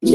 Never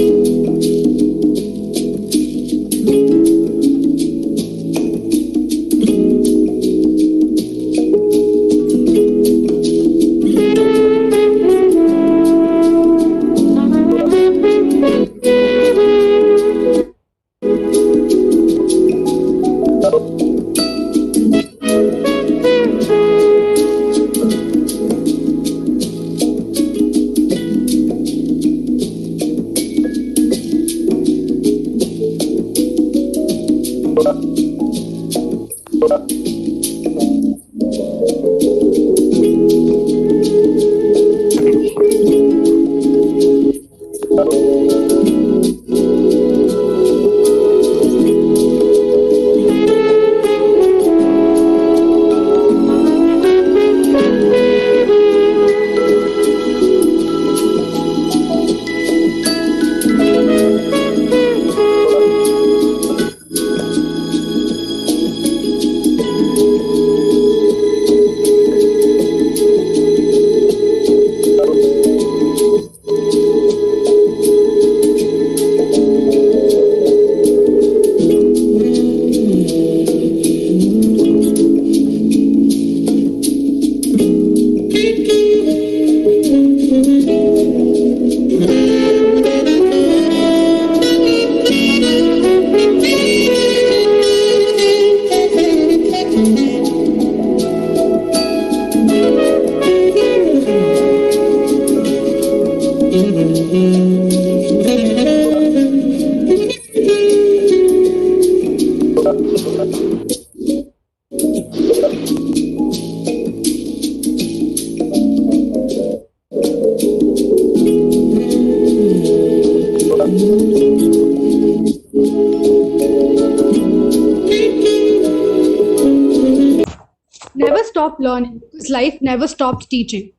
stop learning because life never stops teaching.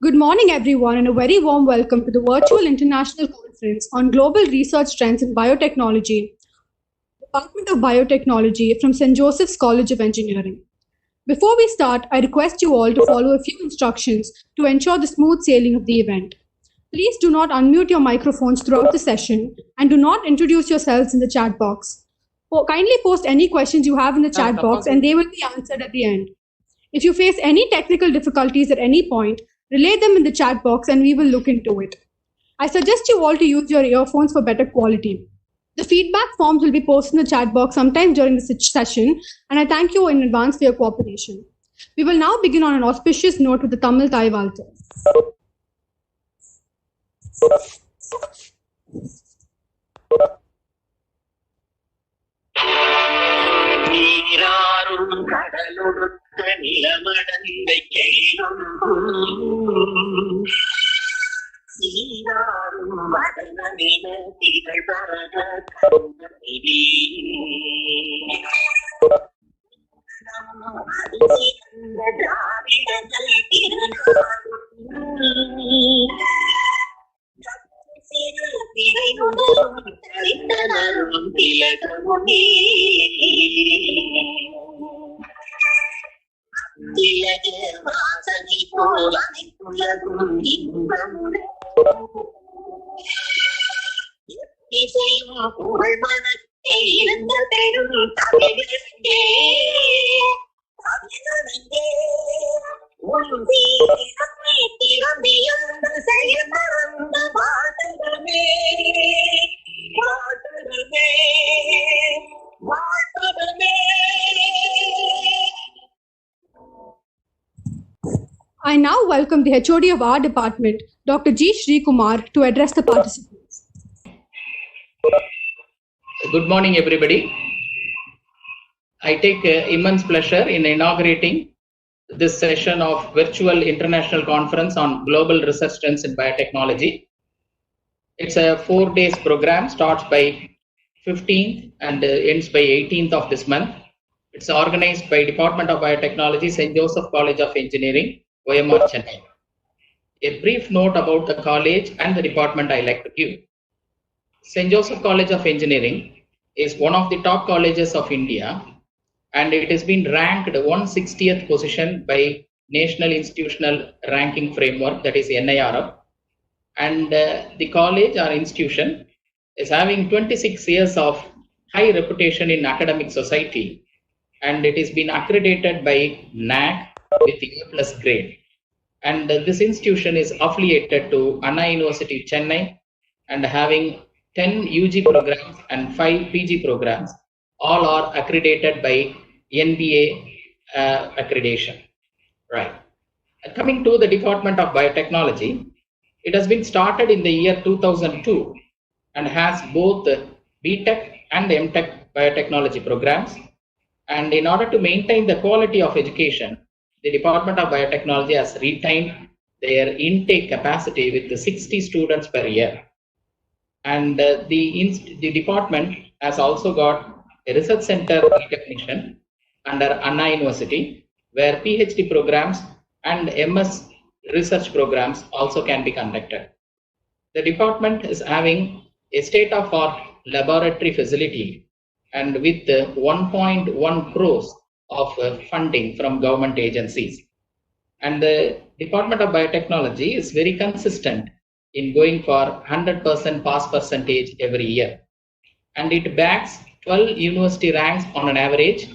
Good morning, everyone, and a very warm welcome to the virtual international conference on global research trends in biotechnology, Department of Biotechnology from St. Joseph's College of Engineering. Before we start, I request you all to follow a few instructions to ensure the smooth sailing of the event. Please do not unmute your microphones throughout the session and do not introduce yourselves in the chat box. Kindly post any questions you have in the chat box and they will be answered at the end. If you face any technical difficulties at any point, relay them in the chat box and we will look into it. I suggest you all to use your earphones for better quality. The feedback forms will be posted in the chat box sometime during the session, and I thank you in advance for your cooperation. We will now begin on an auspicious note with the Tamil Thai Valtu. நீராறும் கடலொடுத்த நிலமடந்தை கேளும் சீராறும் மடனமென திகழ் பரத கருணநிதி திராவிடங்கள் திருநாளும் சிறு திரையுடலும் தரித்தனரும் திலகமுனே திலக வாசனை போல் அனைத்துலகும் இன்பமுடன் இசையும் புகழ் மனத்தை இருந்த பெரும் தமிழங்கே தமிழங்கே உன் தீரத்தை திறந்தியந்து செயல் மறந்த வாழ்த்தகமே வாழ்த்தகமே வாழ்த்தகமே. I now welcome the HOD of our department, Dr. G. Sri Kumar, to address the participants. Good morning, everybody. I take immense pleasure in inaugurating this session of virtual international conference on global research trends in biotechnology. It's a 4 days program, starts by 15th and ends by 18th of this month. It's organized by Department of Biotechnology, St. Joseph College of Engineering, OMR, Chennai. A brief note about the college and the department I like to give. St. Joseph College of Engineering is one of the top colleges of India, and it has been ranked 160th position by National Institutional Ranking Framework, that is NIRF. And the college or institution is having 26 years of high reputation in academic society, and it has been accredited by NAC with A plus grade. And this institution is affiliated to Anna University Chennai and having 10 UG programs and 5 PG programs. All are accredited by NBA accreditation. Right. Coming to the Department of Biotechnology, it has been started in the year 2002 and has both BTech and MTech biotechnology programs. And in order to maintain the quality of education, the Department of Biotechnology has retained their intake capacity with 60 students per year. And the department has also got a research center recognition under Anna University, where PhD programs and MS research programs also can be conducted. The department is having a state-of-art laboratory facility and with 1.1 crores of funding from government agencies. And the Department of Biotechnology is very consistent in going for 100% pass percentage every year. And it backs 12 university ranks on an average,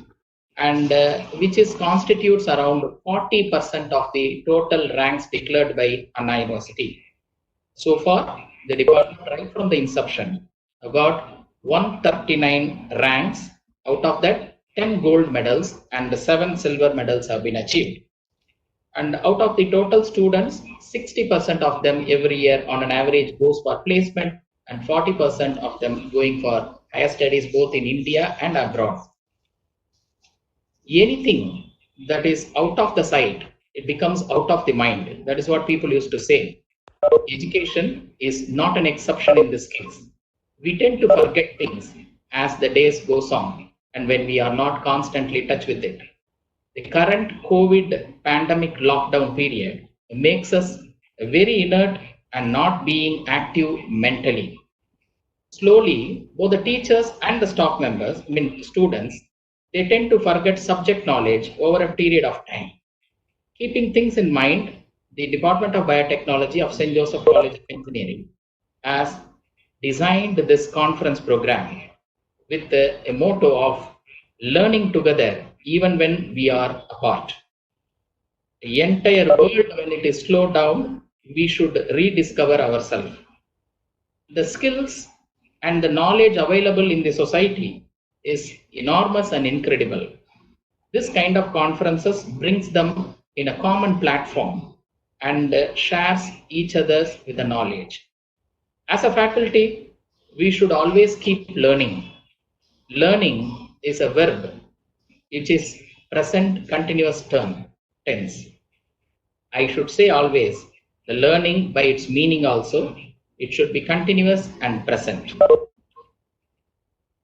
and which constitutes around 40% of the total ranks declared by Anna University. So far, the department, right from the inception, got 139 ranks. Out of that, 10 gold medals and 7 silver medals have been achieved. And out of the total students, 60% of them every year on an average goes for placement, and 40% of them going for higher studies both in India and abroad. Anything that is out of the sight, it becomes out of the mind. That is what people used to say. Education is not an exception in this case. We tend to forget things as the days goes on and when we are not constantly in touch with it. The current COVID pandemic lockdown period makes us very inert and not being active mentally. Slowly, both the teachers and the staff members, students, they tend to forget subject knowledge over a period of time. Keeping things in mind, the Department of Biotechnology of St. Joseph College of Engineering has designed this conference program with a motto of learning together even when we are apart. The entire world, when it is slowed down, we should rediscover ourselves. The skills and the knowledge available in the society is enormous and incredible. This kind of conferences brings them in a common platform and shares each other's with the knowledge. As a faculty, we should always keep learning. Learning is a verb, which is present continuous tense. I should say always, the learning by its meaning also, it should be continuous and present.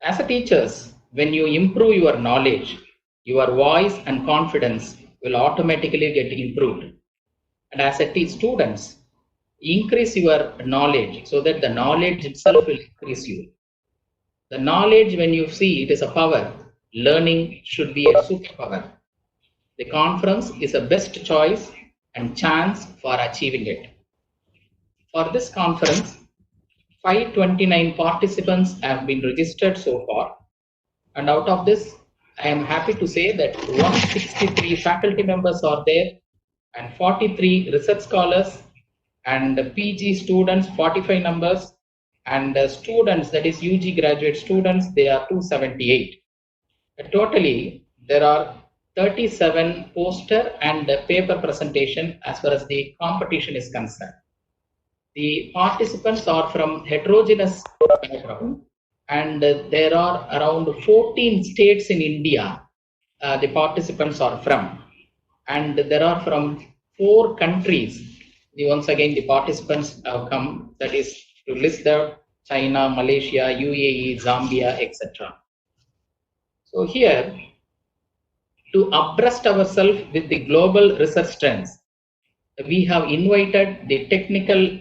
As a teachers, when you improve your knowledge, your voice and confidence will automatically get improved. And as a students, increase your knowledge so that the knowledge itself will increase you. The knowledge, when you see it is a power, learning should be a superpower. The conference is a best choice and chance for achieving it. For this conference, 529 participants have been registered so far. And out of this, I am happy to say that 163 faculty members are there and 43 research scholars and PG students, 45 numbers, and students, that is UG graduate students, they are 278. Totally, there are 37 poster and paper presentation as far as the competition is concerned. The participants are from heterogeneous background, and there are around 14 states in India the participants are from, and there are from 4 countries. Once again, the participants have come, that is to list the China, Malaysia, UAE, Zambia, etc. So here, to abreast ourselves with the global research trends, we have invited the technical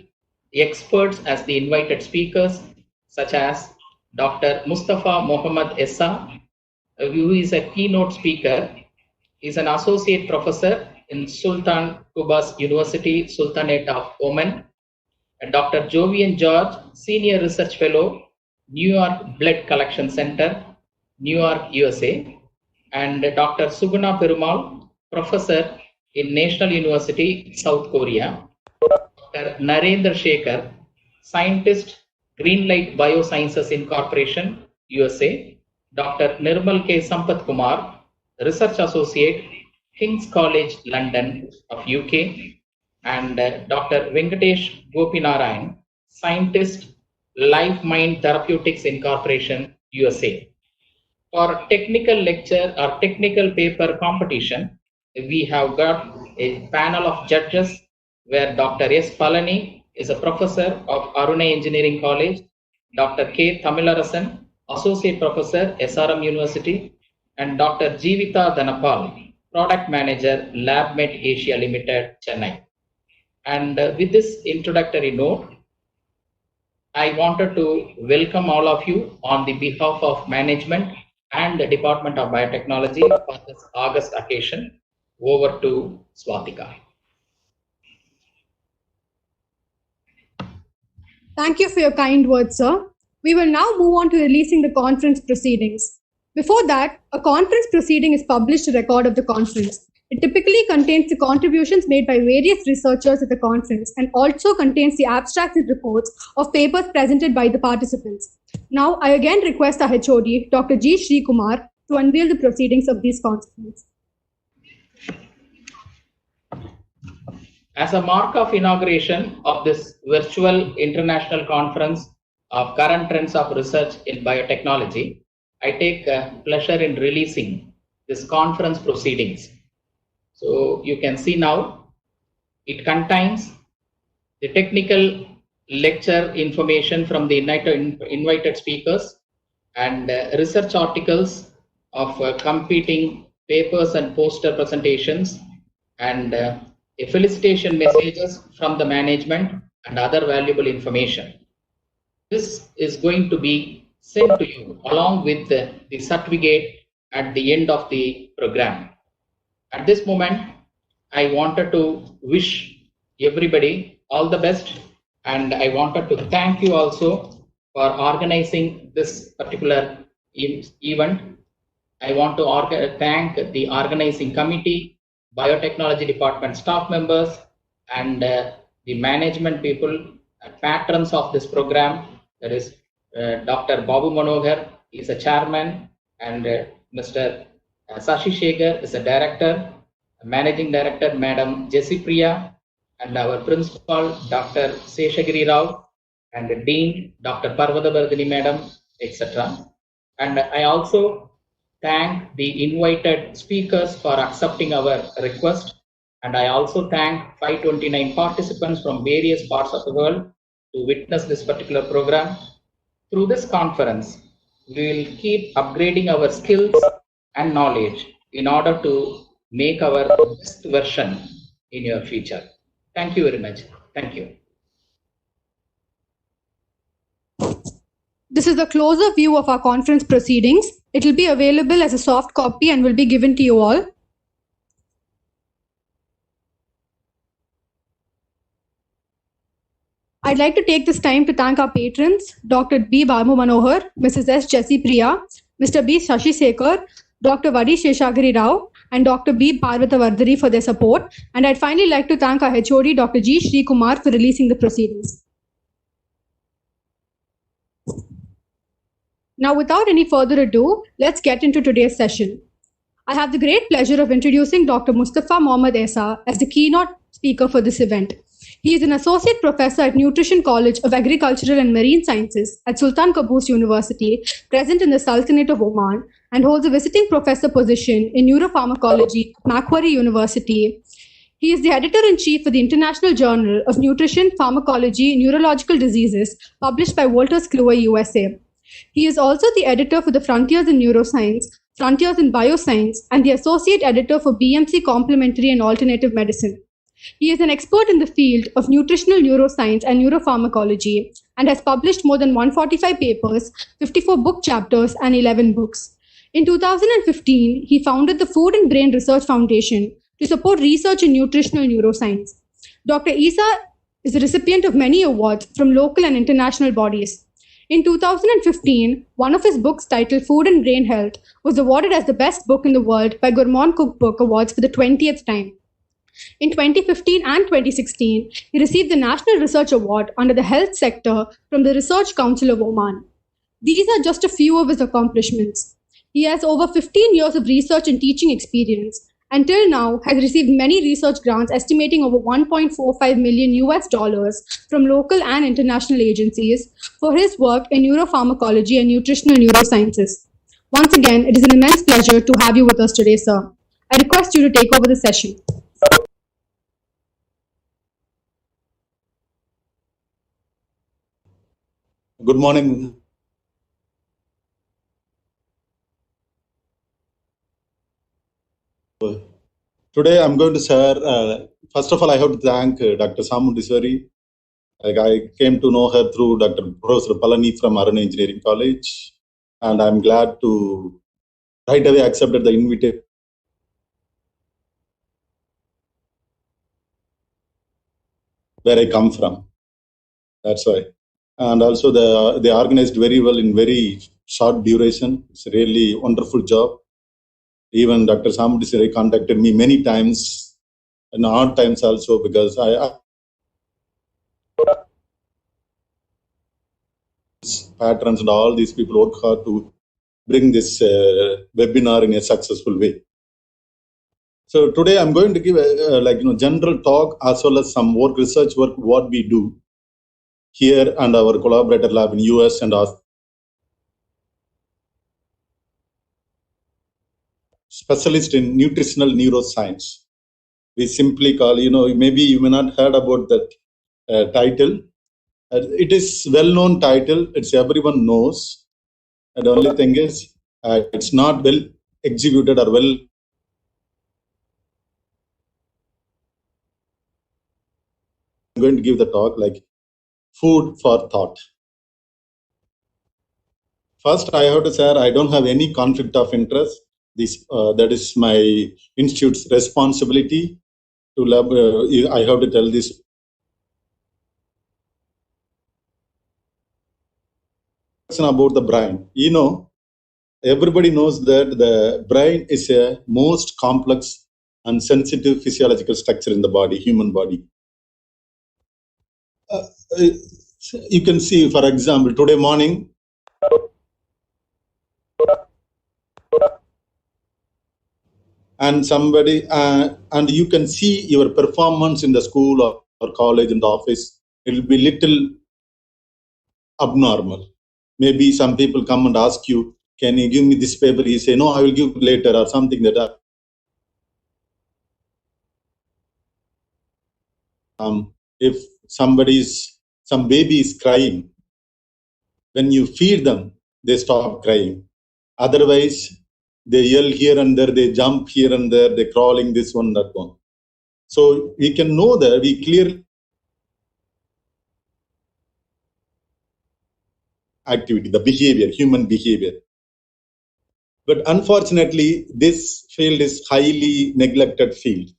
experts as the invited speakers, such as Dr. Mustafa Mohammed Essa, who is a keynote speaker. He is an associate professor in Sultan Qubas University, Sultanate of Oman. And Dr. Jovian George, senior research fellow New York Blood Collection Center, New York, USA, and Dr. Suguna Perumal, professor in National University, South Korea, Dr. Narendra Shekhar, scientist, Greenlight Biosciences Incorporation, USA, Dr. Nirmal K. Sampath Kumar, research associate, King's College, London of UK, and Dr. Venkatesh Gopinarayan, scientist, Life Mind Therapeutics Incorporation, USA. For technical lecture or technical paper competition, we have got a panel of judges where Dr. S. Palani is a professor of Aruna Engineering College, Dr. K. Tamilarasan, associate professor, SRM University, and Dr. Jeevitha Dhanapal, product manager, LabMed Asia Limited, Chennai. And with this introductory note, I wanted to welcome all of you on the behalf of management and the Department of Biotechnology for this August occasion. Over to Swatika. Thank you for your kind words, sir. We will now move on to releasing the conference proceedings. Before that, a conference proceeding is published a record of the conference. It typically contains the contributions made by various researchers at the conference and also contains the abstracts and reports of papers presented by the participants. Now, I again request our HOD, Dr. G. Sri Kumar, to unveil the proceedings of these conferences. As a mark of inauguration of this virtual international conference of current trends of research in biotechnology, I take pleasure in releasing this conference proceedings. So you can see now, it contains the technical lecture information from the invited speakers and research articles of competing papers and poster presentations and felicitation messages from the management and other valuable information. This is going to be sent to you along with the certificate at the end of the program. At this moment, I wanted to wish everybody all the best, and I wanted to thank you also for organizing this particular event. I want to thank the organizing committee, biotechnology department staff members, and the management people, patrons of this program. That is Dr. Babu Manohar is a chairman, and Mr. Sashi Shekhar is a director, managing director, Madam Jessie Priya, and our principal, Dr. Seshagiri Rao, and the dean, Dr. Parvata Bardini Madam, etc. And I also thank the invited speakers for accepting our request. And I also thank 529 participants from various parts of the world to witness this particular program. Through this conference, we will keep upgrading our skills and knowledge in order to make our best version in your future. Thank you very much. Thank you. This is a closer view of our conference proceedings. It will be available as a soft copy and will be given to you all. I'd like to take this time to thank our patrons, Dr. B. Babu Manohar, Mrs. S. Jessie Priya, Mr. B. Shashi Shekhar, Dr. Vadi Sheshagiri Rao, and Dr. B. Parvata Vardhari for their support. And I'd finally like to thank our HOD, Dr. G. Sri Kumar, for releasing the proceedings. Now, without any further ado, let's get into today's session. I have the great pleasure of introducing Dr. Mustafa Mohammad Esa as the keynote speaker for this event. He is an associate professor at Nutrition College of Agricultural and Marine Sciences at Sultan Qaboos University, present in the Sultanate of Oman, and holds a visiting professor position in neuropharmacology at Macquarie University. He is the editor-in-chief for the International Journal of Nutrition, Pharmacology, Neurological Diseases, published by Wolters Kluwer, USA. He is also the editor for the Frontiers in Neuroscience, Frontiers in Bioscience, and the associate editor for BMC Complementary and Alternative Medicine. He is an expert in the field of nutritional neuroscience and neuropharmacology and has published more than 145 papers, 54 book chapters, and 11 books. In 2015, he founded the Food and Brain Research Foundation to support research in nutritional neuroscience. Dr. Esa is a recipient of many awards from local and international bodies. In 2015, one of his books titled Food and Brain Health was awarded as the best book in the world by Gourmand Cook Book Awards for the 20th time. In 2015 and 2016, he received the National Research Award under the health sector from the Research Council of Oman. These are just a few of his accomplishments. He has over 15 years of research and teaching experience, and till now has received many research grants estimating over 1.45 million US dollars from local and international agencies for his work in neuropharmacology and nutritional neurosciences. Once again, it is an immense pleasure to have you with us today, sir. I request you to take over the session. Good morning. Today I'm going to share, first of all, I have to thank Dr. Samundiswari. I came to know her through Dr. Professor Palani from Aruna Engineering College, and I'm glad to right away accepted the invitation. Where I come from. That's why. And also they organized very well in very short duration. It's a really wonderful job. Even Dr. Samudisari contacted me many times, and odd times also, because I patrons and all these people work hard to bring this webinar in a successful way. So today I'm going to give a general talk as well as some research work what we do here and our collaborator lab in US and Australia. Specialist in nutritional neuroscience. We simply call, maybe you may not heard about that title. It is well-known title. It's everyone knows. And the only thing is, it's not well executed or well. I'm going to give the talk like food for thought. First, I have to say I don't have any conflict of interest. That is my institute's responsibility to lab. I have to tell this. About the brain, everybody knows that the brain is a most complex and sensitive physiological structure in the body, human body. You can see, for example, today morning, and somebody, and you can see your performance in the school or college and office, it will be little abnormal. Maybe some people come and ask you, can you give me this paper? You say, no, I will give later, or something like that. If some baby is crying, when you feed them, they stop crying. Otherwise, they yell here and there, they jump here and there, they crawling this one, that one. So we can know that we clearly activity, the behavior, human behavior. But unfortunately, this field is highly neglected field.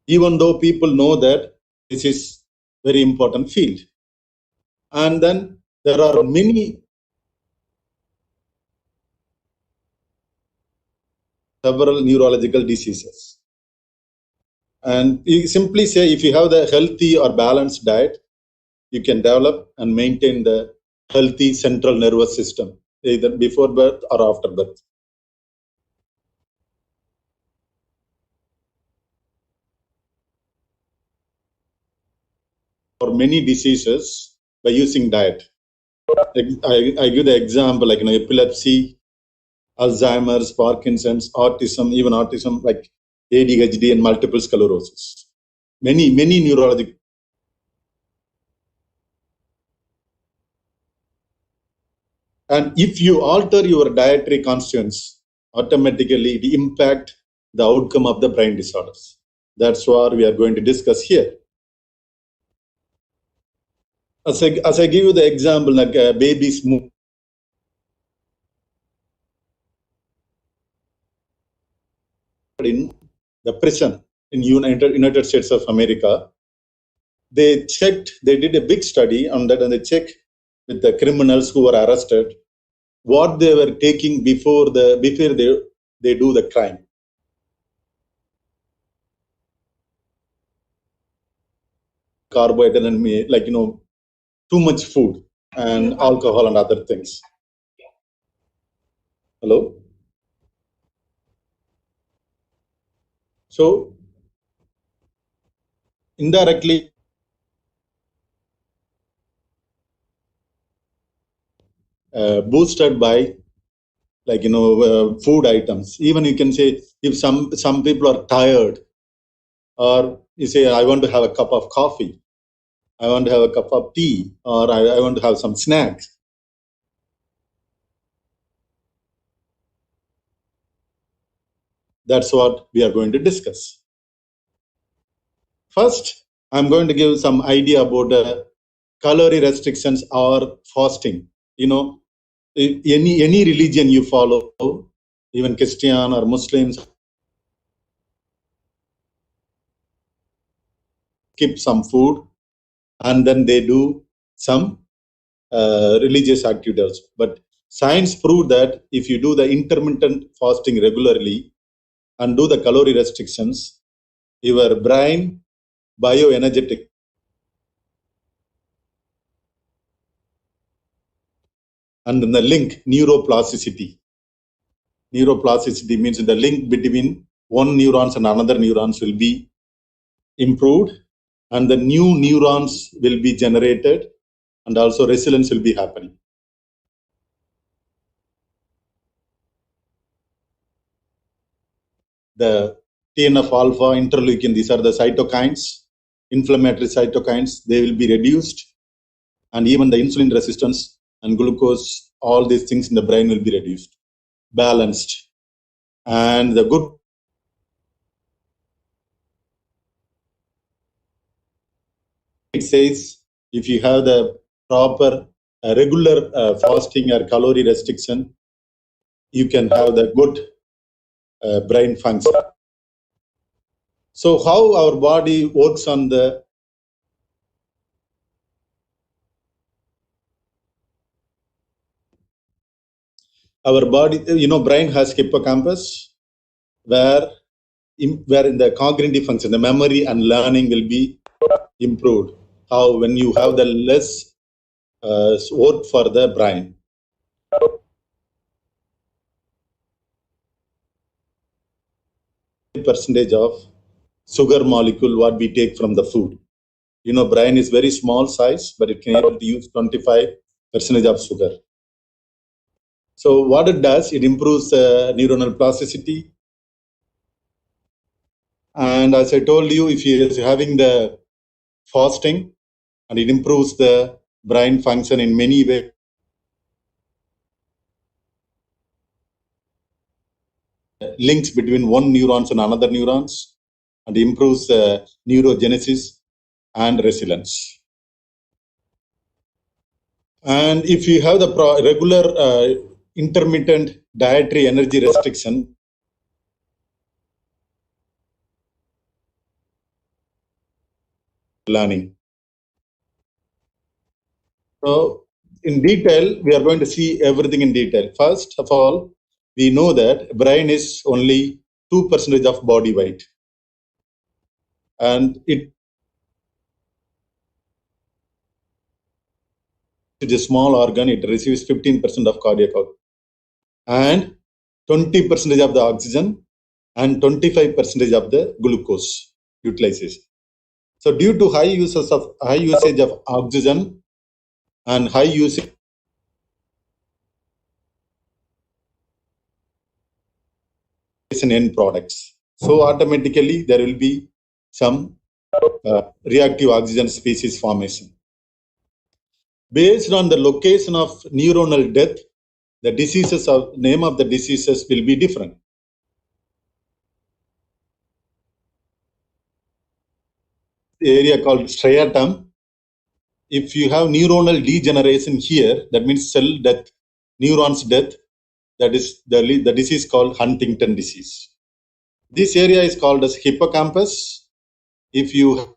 Even though people know that this is very important field. And then there are many several neurological diseases. And you simply say, if you have the healthy or balanced diet, you can develop and maintain the healthy central nervous system, either before birth or after birth. For many diseases by using diet. I give the example like epilepsy, Alzheimer's, Parkinson's, autism, even autism like ADHD and multiple sclerosis. Many neurological. And if you alter your dietary constituents, automatically it impact the outcome of the brain disorders. That's what we are going to discuss here. As I give you the example, like babies move. In the prison in United States of America, they did a big study on that, and they checked with the criminals who were arrested, what they were taking before they do the crime. Carbohydrate and like too much food and alcohol and other things. Hello. So indirectly, boosted by like food items. Even you can say if some people are tired, or you say I want to have a cup of coffee, I want to have a cup of tea, or I want to have some snacks. That's what we are going to discuss. First, I'm going to give some idea about calorie restrictions or fasting. Any religion you follow, even Christian or Muslims, skip some food and then they do some religious activities. But science proved that if you do the intermittent fasting regularly and do the calorie restrictions, your brain bioenergetic and then the link neuroplasticity. Neuroplasticity means the link between one neurons and another neurons will be improved, and the new neurons will be generated, and also resilience will be happening. The TNF alpha, interleukin, these are the cytokines, inflammatory cytokines, they will be reduced, and even the insulin resistance and glucose, all these things in the brain will be reduced, balanced. And the good it says if you have the proper regular fasting or calorie restriction, you can have the good brain function. So how our body works on the our body, brain has hippocampus where in the cognitive function, the memory and learning will be improved. How when you have the less work for the brain. Percentage of sugar molecule what we take from the food. Brain is very small size, but it can able to use 25% of sugar. So what it does, it improves neuronal plasticity. And as I told you, if you are having the fasting, and it improves the brain function in many ways. Links between one neurons and another neurons, and improves neurogenesis and resilience. And if you have the regular intermittent dietary energy restriction, learning. So in detail, we are going to see everything in detail. First of all, we know that brain is only 2% of body weight. And it is a small organ, it receives 15% of cardiac output and 20% of the oxygen and 25% of the glucose utilization. So due to high usage of oxygen and high usage end products, so automatically there will be some reactive oxygen species formation. Based on the location of neuronal death, the name of the diseases will be different. The area called striatum. If you have neuronal degeneration here, that means cell death, neurons death, that is the disease called Huntington disease. This area is called as hippocampus. If you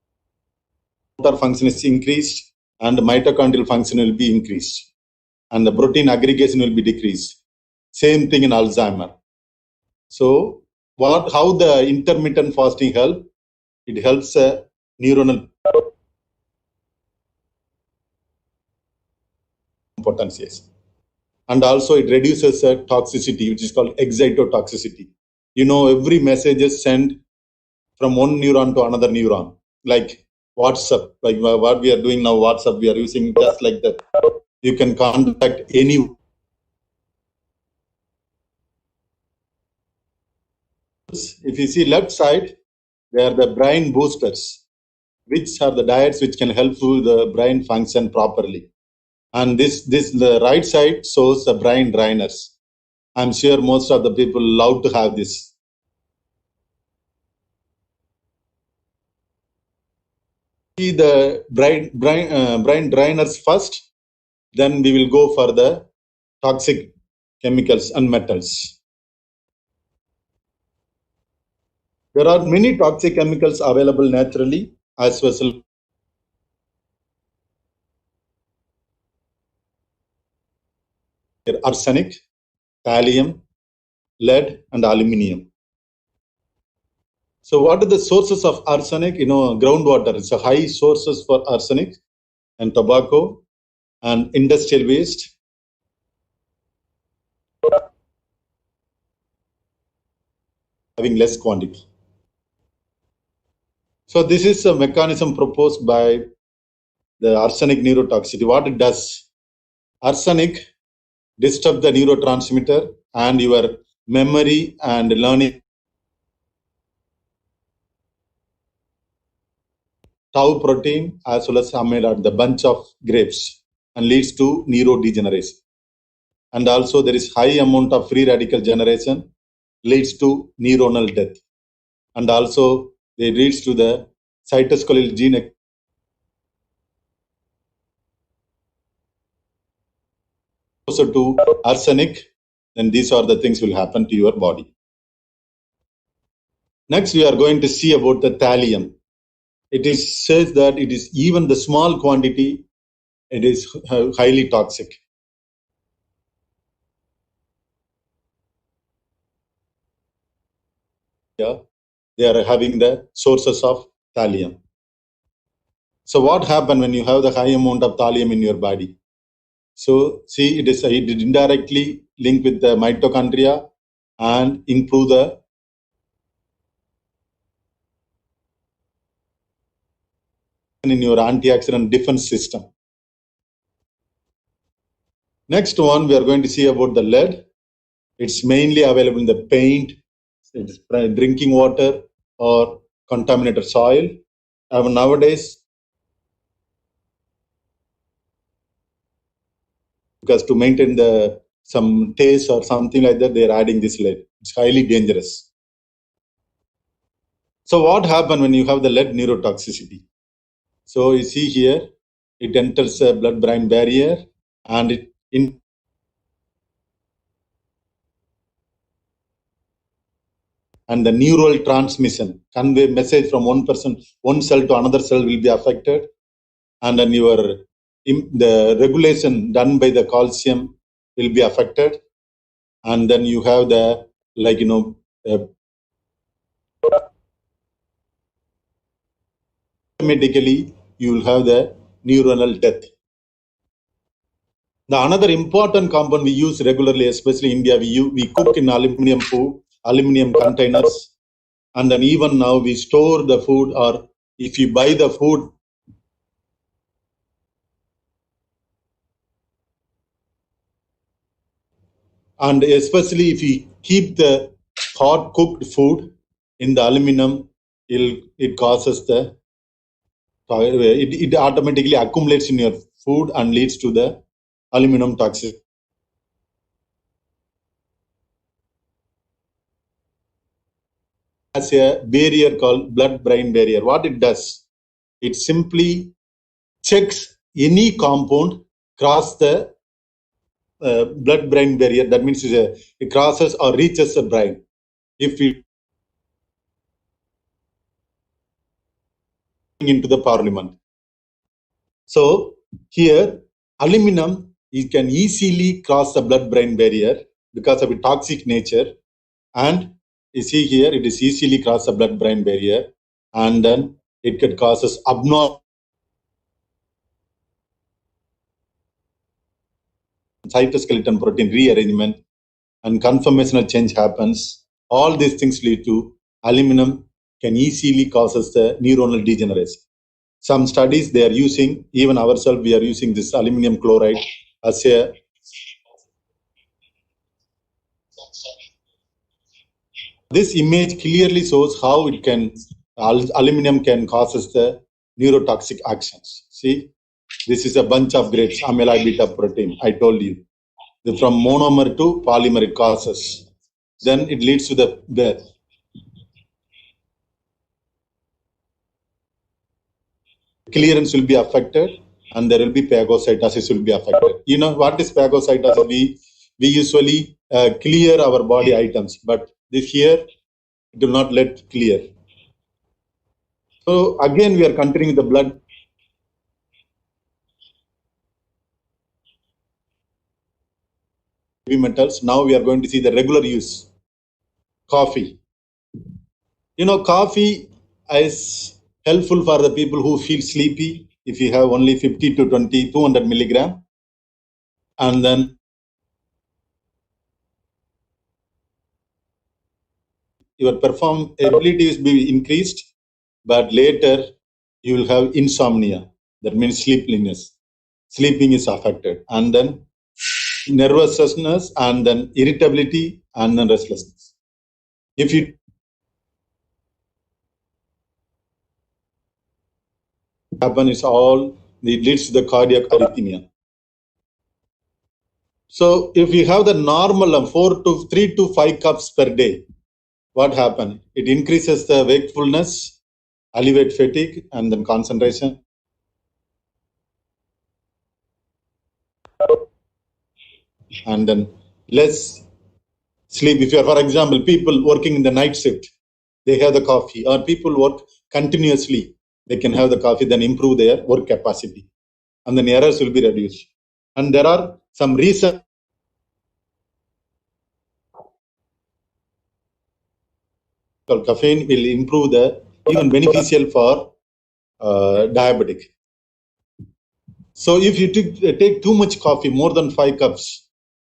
Thank you. motor function is increased and the mitochondrial function will be increased and the protein aggregation will be decreased. Same thing in Alzheimer. So how the intermittent fasting help? It helps neuronal potentiation. And also it reduces toxicity, which is called excitotoxicity. You know, every message is sent from one neuron to another neuron, like WhatsApp, like what we are doing now, WhatsApp, we are using just like that. You can contact anyone. If you see left side, they are the brain boosters, which are the diets which can help the brain function properly. And the right side shows the brain drainers. I'm sure most of the people love to have this. See the brain drainers first, then we will go for the toxic chemicals and metals. There are many toxic chemicals available naturally as well as arsenic, thallium, lead, and aluminium. So what are the sources of arsenic? You know, groundwater is a high sources for arsenic, and tobacco and industrial waste. Having less quantity. So this is a mechanism proposed by the arsenic neurotoxicity. What it does, arsenic disturbs the neurotransmitter and your memory and learning. Tau protein as well as amyloid, the bunch of grapes, and leads to neurodegeneration. And also there is high amount of free radical generation, leads to neuronal death. And also it leads to the cytosolic gene exposure to arsenic, then these are the things will happen to your body. Next, we are going to see about the thallium. It is says that it is even the small quantity, it is highly toxic. Yeah, they are having the sources of thallium. So what happens when you have the high amount of thallium in your body? So see, it indirectly linked with the mitochondria and improve the in your antioxidant defense system. Next one, we are going to see about the lead. It's mainly available in the paint, it's drinking water, or contaminated soil. Nowadays, because to maintain some taste or something like that, they are adding this lead. It's highly dangerous. So what happens when you have the lead neurotoxicity? So you see here, it enters the blood-brain barrier and it and the neural transmission, convey message from one cell to another cell will be affected, and then the regulation done by the calcium will be affected, and then you have the automatically you will have the neuronal death. The another important compound we use regularly, especially in India, we cook in aluminum food, aluminum containers, and then even now we store the food, or if you buy the food, and especially if you keep the hot cooked food in the aluminum, it causes it automatically accumulates in your food and leads to the aluminum toxicity. Has a barrier called blood-brain barrier. What it does, it simply checks any compound cross the blood-brain barrier. That means it crosses or reaches the brain. If it into the parliament, So here, aluminum, it can easily cross the blood-brain barrier because of its toxic nature. And you see here, it is easily cross the blood-brain barrier, and then it could causes abnormal cytoskeleton protein rearrangement, and conformational change happens. All these things lead to aluminum can easily causes the neuronal degeneration. Some studies they are using, even ourselves, we are using this aluminum chloride as a this image clearly shows how it can aluminum can causes the neurotoxic actions. See, this is a bunch of grades amyloid beta protein. I told you, from monomer to polymer it causes. Then it leads to the clearance will be affected, and there will be phagocytosis will be affected. You know what is phagocytosis? We usually clear our body items, but this here it will not let clear. So again, we are continuing the blood. Heavy metals. Now we are going to see the regular use. Coffee. You know, coffee is helpful for the people who feel sleepy. If you have only 50 to 200 milligram, and then your perform ability is be increased, but later you will have insomnia. That means sleepiness. Sleeping is affected, and then nervousness, and then irritability, and then restlessness. If you happen, it's all it leads to the cardiac arrhythmia. So if you have the normal 3 to 5 cups per day, what happens? It increases the wakefulness, elevate fatigue, and then concentration. And then less sleep. If you are, for example, people working in the night shift, they have the coffee, or people work continuously, they can have the coffee, then improve their work capacity, and then errors will be reduced. And there are some reasons. Caffeine will improve the even beneficial for diabetic. So if you take too much coffee, more than 5 cups,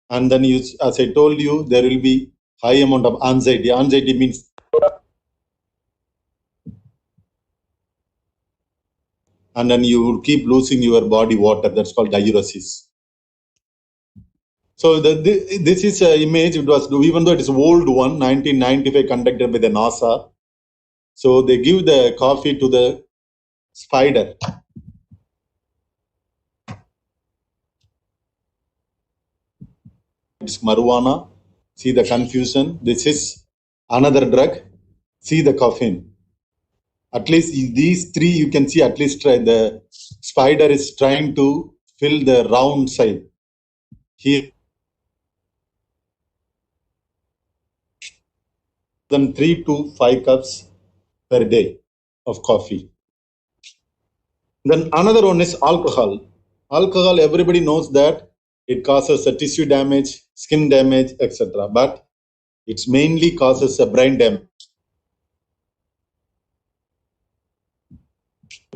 and then you, as I told you, there will be high amount of anxiety. Anxiety means and then you will keep losing your body water. That's called diuresis. So this is an image. It was, even though it is old one, 1995, conducted by the NASA. So they give the coffee to the spider. It's marijuana. See the confusion. This is another drug. See the caffeine. At least these three, you can see at least the spider is trying to fill the round side. Here, then 3 to 5 cups per day of coffee. Then another one is alcohol. Alcohol, everybody knows that it causes a tissue damage, skin damage, etc. But it mainly causes a brain damage.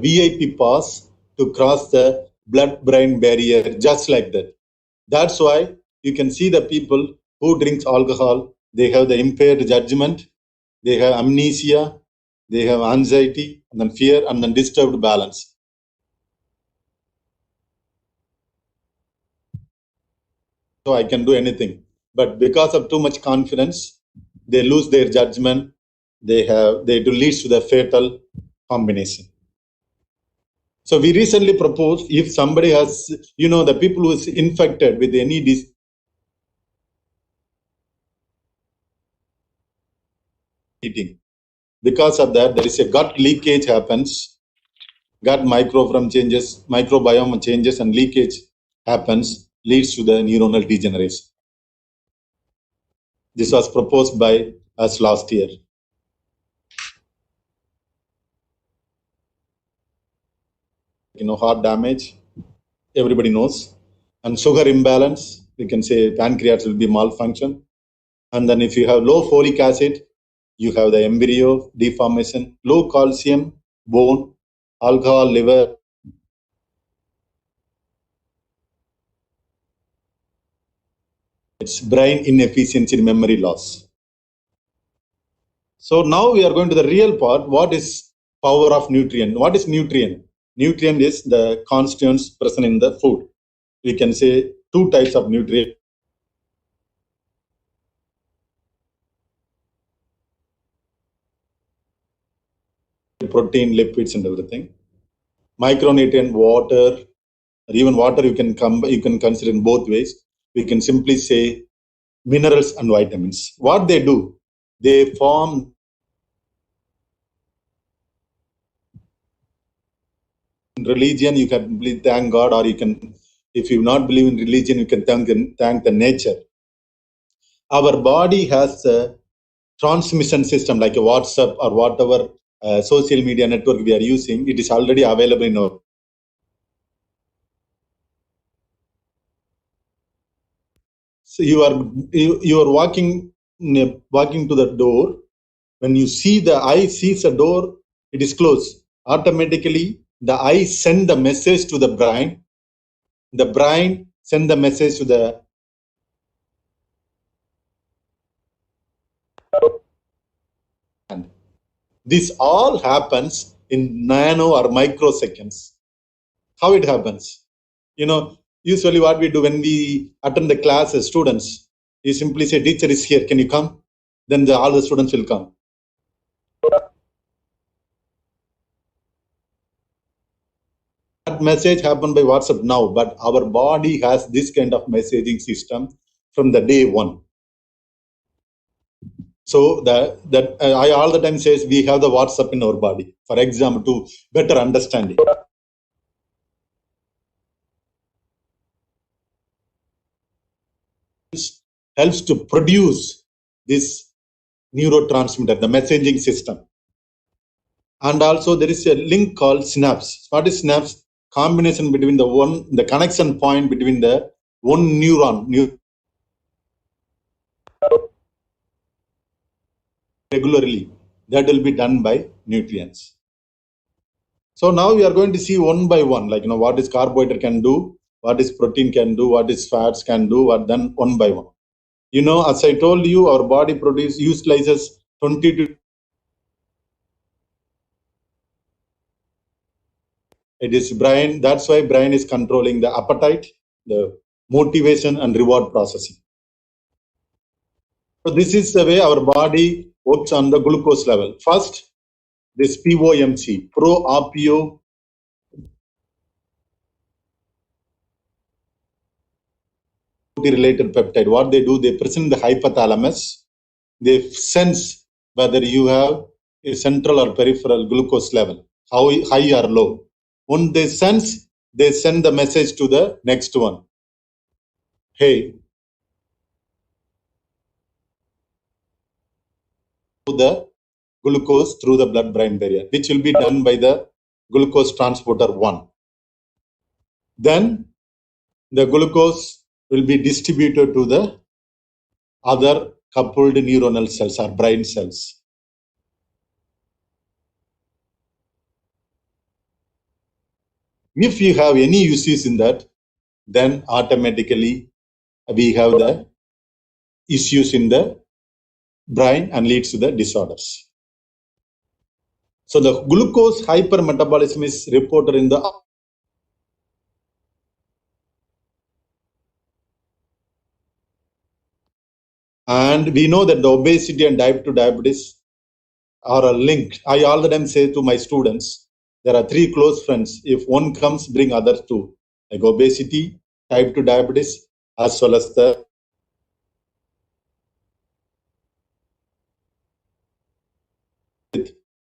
VIP pass to cross the blood-brain barrier just like that. That's why you can see the people who drinks alcohol, they have the impaired judgment, they have amnesia, they have anxiety, and then fear, and then disturbed balance. So I can do anything. But because of too much confidence, they lose their judgment, they leads to the fatal combination. So we recently proposed, if somebody has, the people who is infected with any disease, eating. Because of that, there is a gut leakage happens, gut microbiome changes, and leakage happens, leads to the neuronal degeneration. This was proposed by us last year. . heart damage, everybody knows. And sugar imbalance, we can say pancreas will be malfunction. And then if you have low folic acid, you have the embryo deformation, low calcium, bone, alcohol, liver. It's brain inefficiency, memory loss. So now we are going to the real part. What is power of nutrient? What is nutrient? Nutrient is the constituents present in the food. We can say two types of nutrient. Protein, lipids, and everything. Micronutrient, water, or even water you can consider in both ways. We can simply say minerals and vitamins. What they do, they form religion. You can thank God, or you can, if you not believe in religion, you can thank the nature. Our body has a transmission system like a WhatsApp or whatever social media network we are using. It is already available in our. So you are walking to the door. When you see the eye sees the door, it is closed. Automatically, the eye send the message to the brain. The brain send the message to the. And this all happens in nano or microseconds. How it happens? Usually what we do when we attend the class as students, you simply say, teacher is here, can you come? Then all the students will come. That message happened by WhatsApp now, but our body has this kind of messaging system from the day one. So that I all the time says we have the WhatsApp in our body. For example, to better understanding. Helps to produce this neurotransmitter, the messaging system. And also there is a link called synapse. What is synapse? Combination between the connection point between the one neuron regularly. That will be done by nutrients. So now we are going to see one by one, like what is carbohydrate can do, what is protein can do, what is fats can do, what then one by one. As I told you, our body utilizes 20 to. It is brain. That's why brain is controlling the appetite, the motivation, and reward processing. So this is the way our body works on the glucose level. First, this POMC, pro-opio related peptide. What they do, they present the hypothalamus. They sense whether you have a central or peripheral glucose level, how high or low. When they sense, they send the message to the next one. Hey, the glucose through the blood-brain barrier, which will be done by the glucose transporter 1. Then the glucose will be distributed to the other coupled neuronal cells or brain cells. If you have any issues in that, then automatically we have the issues in the brain and leads to the disorders. So the glucose hypermetabolism is reported in the. And we know that the obesity and type 2 diabetes are linked. I all the time say to my students, there are 3 close friends. If one comes, bring others too. Like obesity, type 2 diabetes, as well as the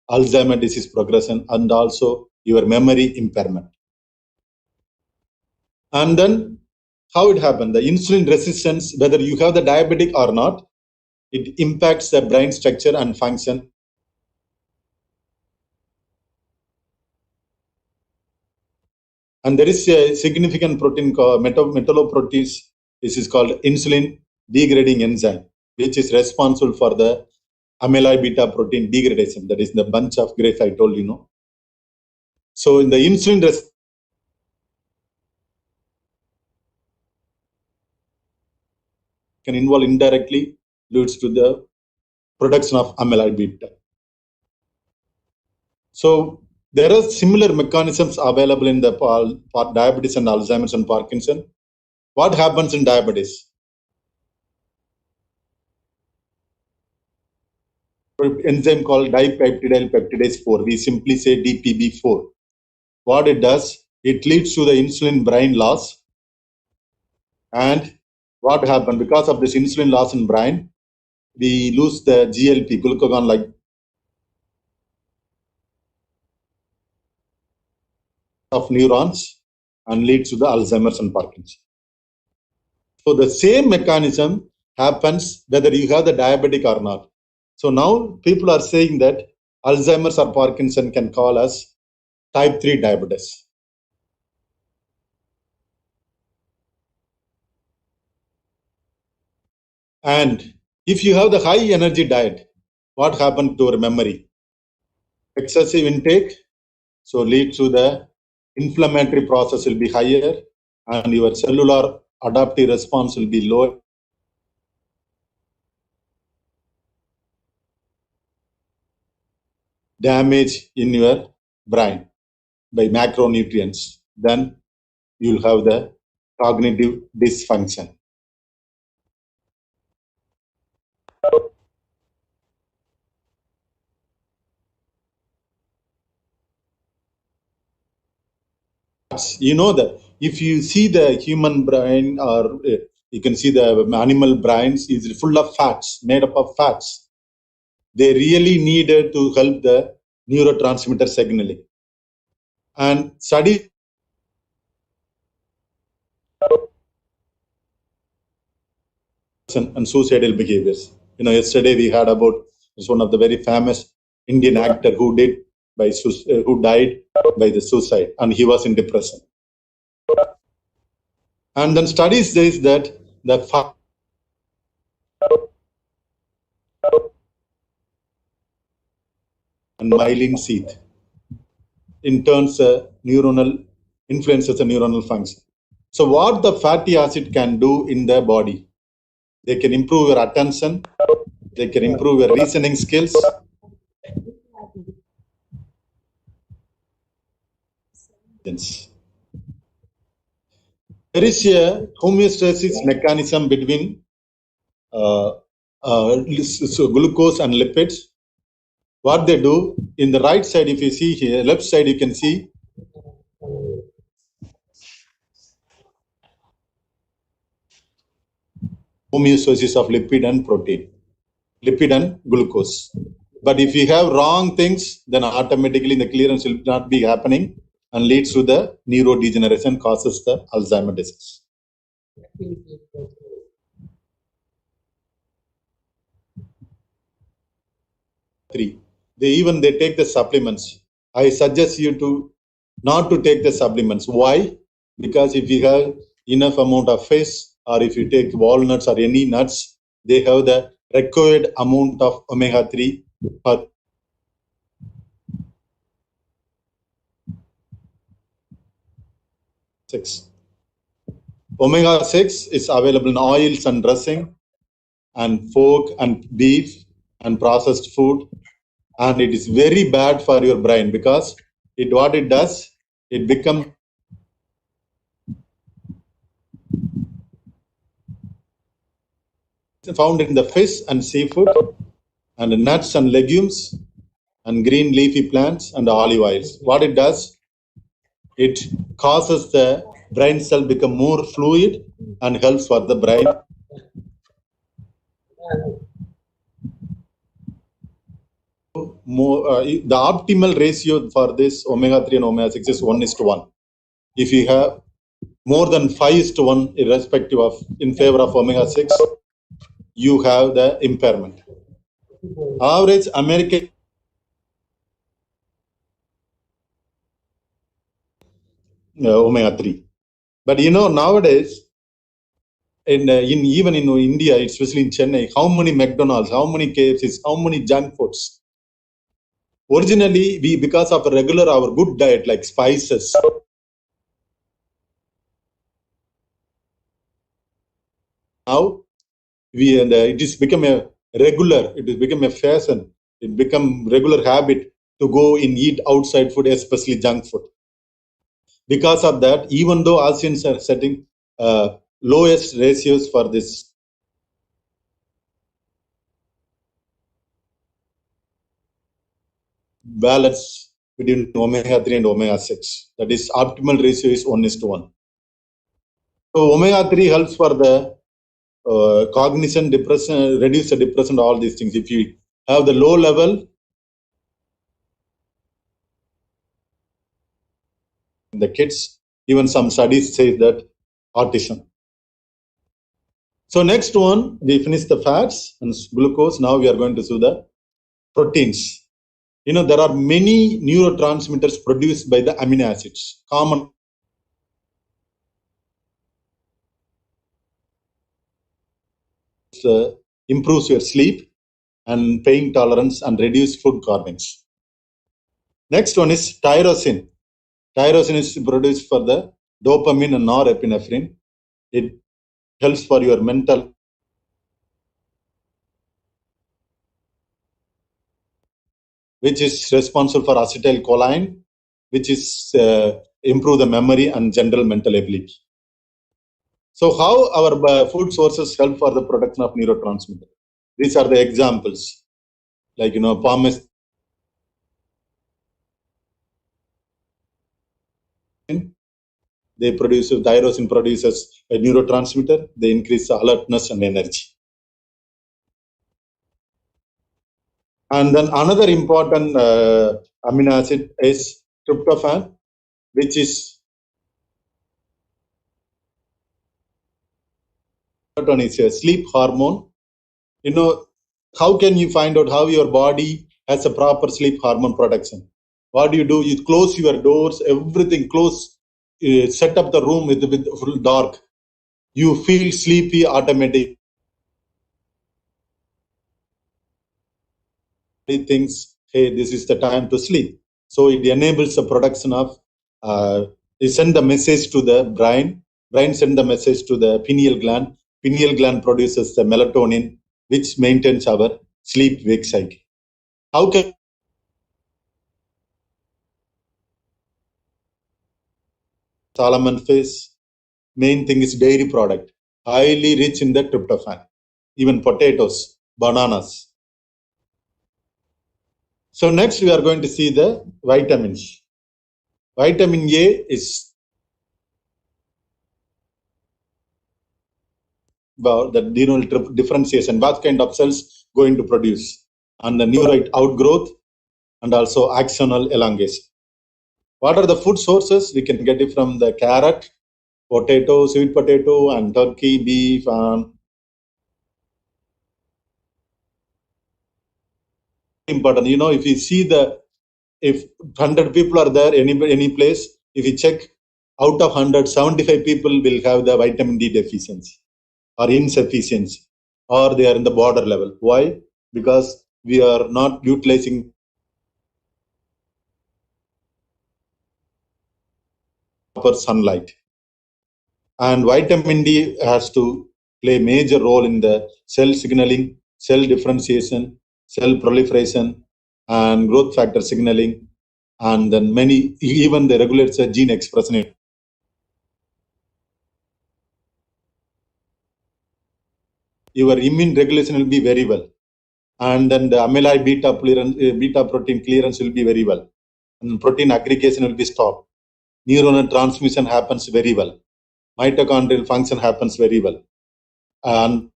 Alzheimer's disease progression and also your memory impairment. And then how it happened? The insulin resistance, whether you have the diabetic or not, it impacts the brain structure and function. And there is a significant protein called metalloprotease. This is called insulin degrading enzyme, which is responsible for the amyloid beta protein degradation. That is the bunch of grapes I told you, no. So in the insulin can involve indirectly leads to the production of amyloid beta. So there are similar mechanisms available in the diabetes and Alzheimer's and Parkinson. What happens in diabetes? Enzyme called dipeptidyl peptidase 4. We simply say DPB4. What it does, it leads to the insulin brain loss. And what happened? Because of this insulin loss in brain, we lose the GLP, glucagon-like of neurons and leads to the Alzheimer's and Parkinson. So the same mechanism happens whether you have the diabetic or not. So now people are saying that Alzheimer's or Parkinson can call us type 3 diabetes. And if you have the high energy diet, what happened to your memory? Excessive intake, so lead to the inflammatory process will be higher and your cellular adaptive response will be low. Damage in your brain by macronutrients, then you'll have the cognitive dysfunction. You know that if you see the human brain or you can see the animal brains is full of fats, made up of fats. They really needed to help the neurotransmitter signaling. And study and suicidal behaviors. You know, yesterday we heard about one of the very famous Indian actor who died by the suicide, and he was in depression. And then studies says that the and myelin sheath in turns neuronal influences the neuronal function. So what the fatty acid can do in the body? They can improve your attention, they can improve your reasoning skills. There is a homeostasis mechanism between glucose and lipids. What they do in the right side, if you see here, left side, you can see homeostasis of lipid and protein, lipid and glucose. But if you have wrong things, then automatically the clearance will not be happening and leads to the neurodegeneration, causes the Alzheimer's disease. Three, they take the supplements. I suggest you to not to take the supplements. Why? Because if you have enough amount of fish, or if you take walnuts or any nuts, they have the required amount of omega-3 per 6. Omega-6 is available in oils and dressing and pork and beef and processed food, and it is very bad for your brain because what it does, it becomes found in the fish and seafood and the nuts and legumes and green leafy plants and olive oils. What it does, it causes the brain cell become more fluid and helps for the brain. The optimal ratio for this omega-3 and omega-6 is 1:1. If you have more than 5:1 irrespective of in favor of omega-6, you have the impairment. Average American omega-3. But nowadays, even in India, especially in Chennai, how many McDonald's, how many KFCs, how many junk foods? Originally, because of our good diet like spices, now it has become a regular, it has become a fashion, it become regular habit to go and eat outside food, especially junk food. Because of that, even though ASEANs are setting lowest ratios for this balance between omega-3 and omega-6, that is optimal ratio is 1:1. So omega-3 helps for the cognition, depression, reduce the depression, all these things. If you have the low level, the kids, even some studies say that autism. So next one, we finish the fats and glucose. Now we are going to do the proteins. There are many neurotransmitters produced by the amino acids. Common improves your sleep and pain tolerance and reduce food cravings. Next one is tyrosine. Tyrosine is produced for the dopamine and norepinephrine. It helps for your mental, which is responsible for acetylcholine, which is improve the memory and general mental ability. So how our food sources help for the production of neurotransmitter? These are the examples, like pommes. They produce tyrosine produces a neurotransmitter. They increase alertness and energy. And then another important amino acid is tryptophan, which is a sleep hormone. How can you find out how your body has a proper sleep hormone production? What do? You close your doors, everything close, set up the room with full dark. You feel sleepy automatically. It thinks, hey, this is the time to sleep. So it enables the production of, it send the message to the brain send the message to the pineal gland. Pineal gland produces the melatonin, which maintains our sleep-wake cycle. How can Solomon fish? Main thing is dairy product, highly rich in the tryptophan. Even potatoes, bananas. So next we are going to see the vitamins. Vitamin A is about the neural differentiation, what kind of cells going to produce, and the neuroid outgrowth, and also axonal elongation. What are the food sources? We can get it from the carrot, potato, sweet potato, and turkey, beef, and important. If you see if 100 people are there, any place, if you check, out of 100, 75 people will have the vitamin D deficiency or insufficiency, or they are in the border level. Why? Because we are not utilizing proper sunlight. And vitamin D has to play a major role in the cell signaling, cell differentiation, cell proliferation, and growth factor signaling, and then even the regulates the gene expression. Your immune regulation will be very well, and then the amyloid beta protein clearance will be very well, and protein aggregation will be stopped. Neuronal transmission happens very well. Mitochondrial function happens very well, and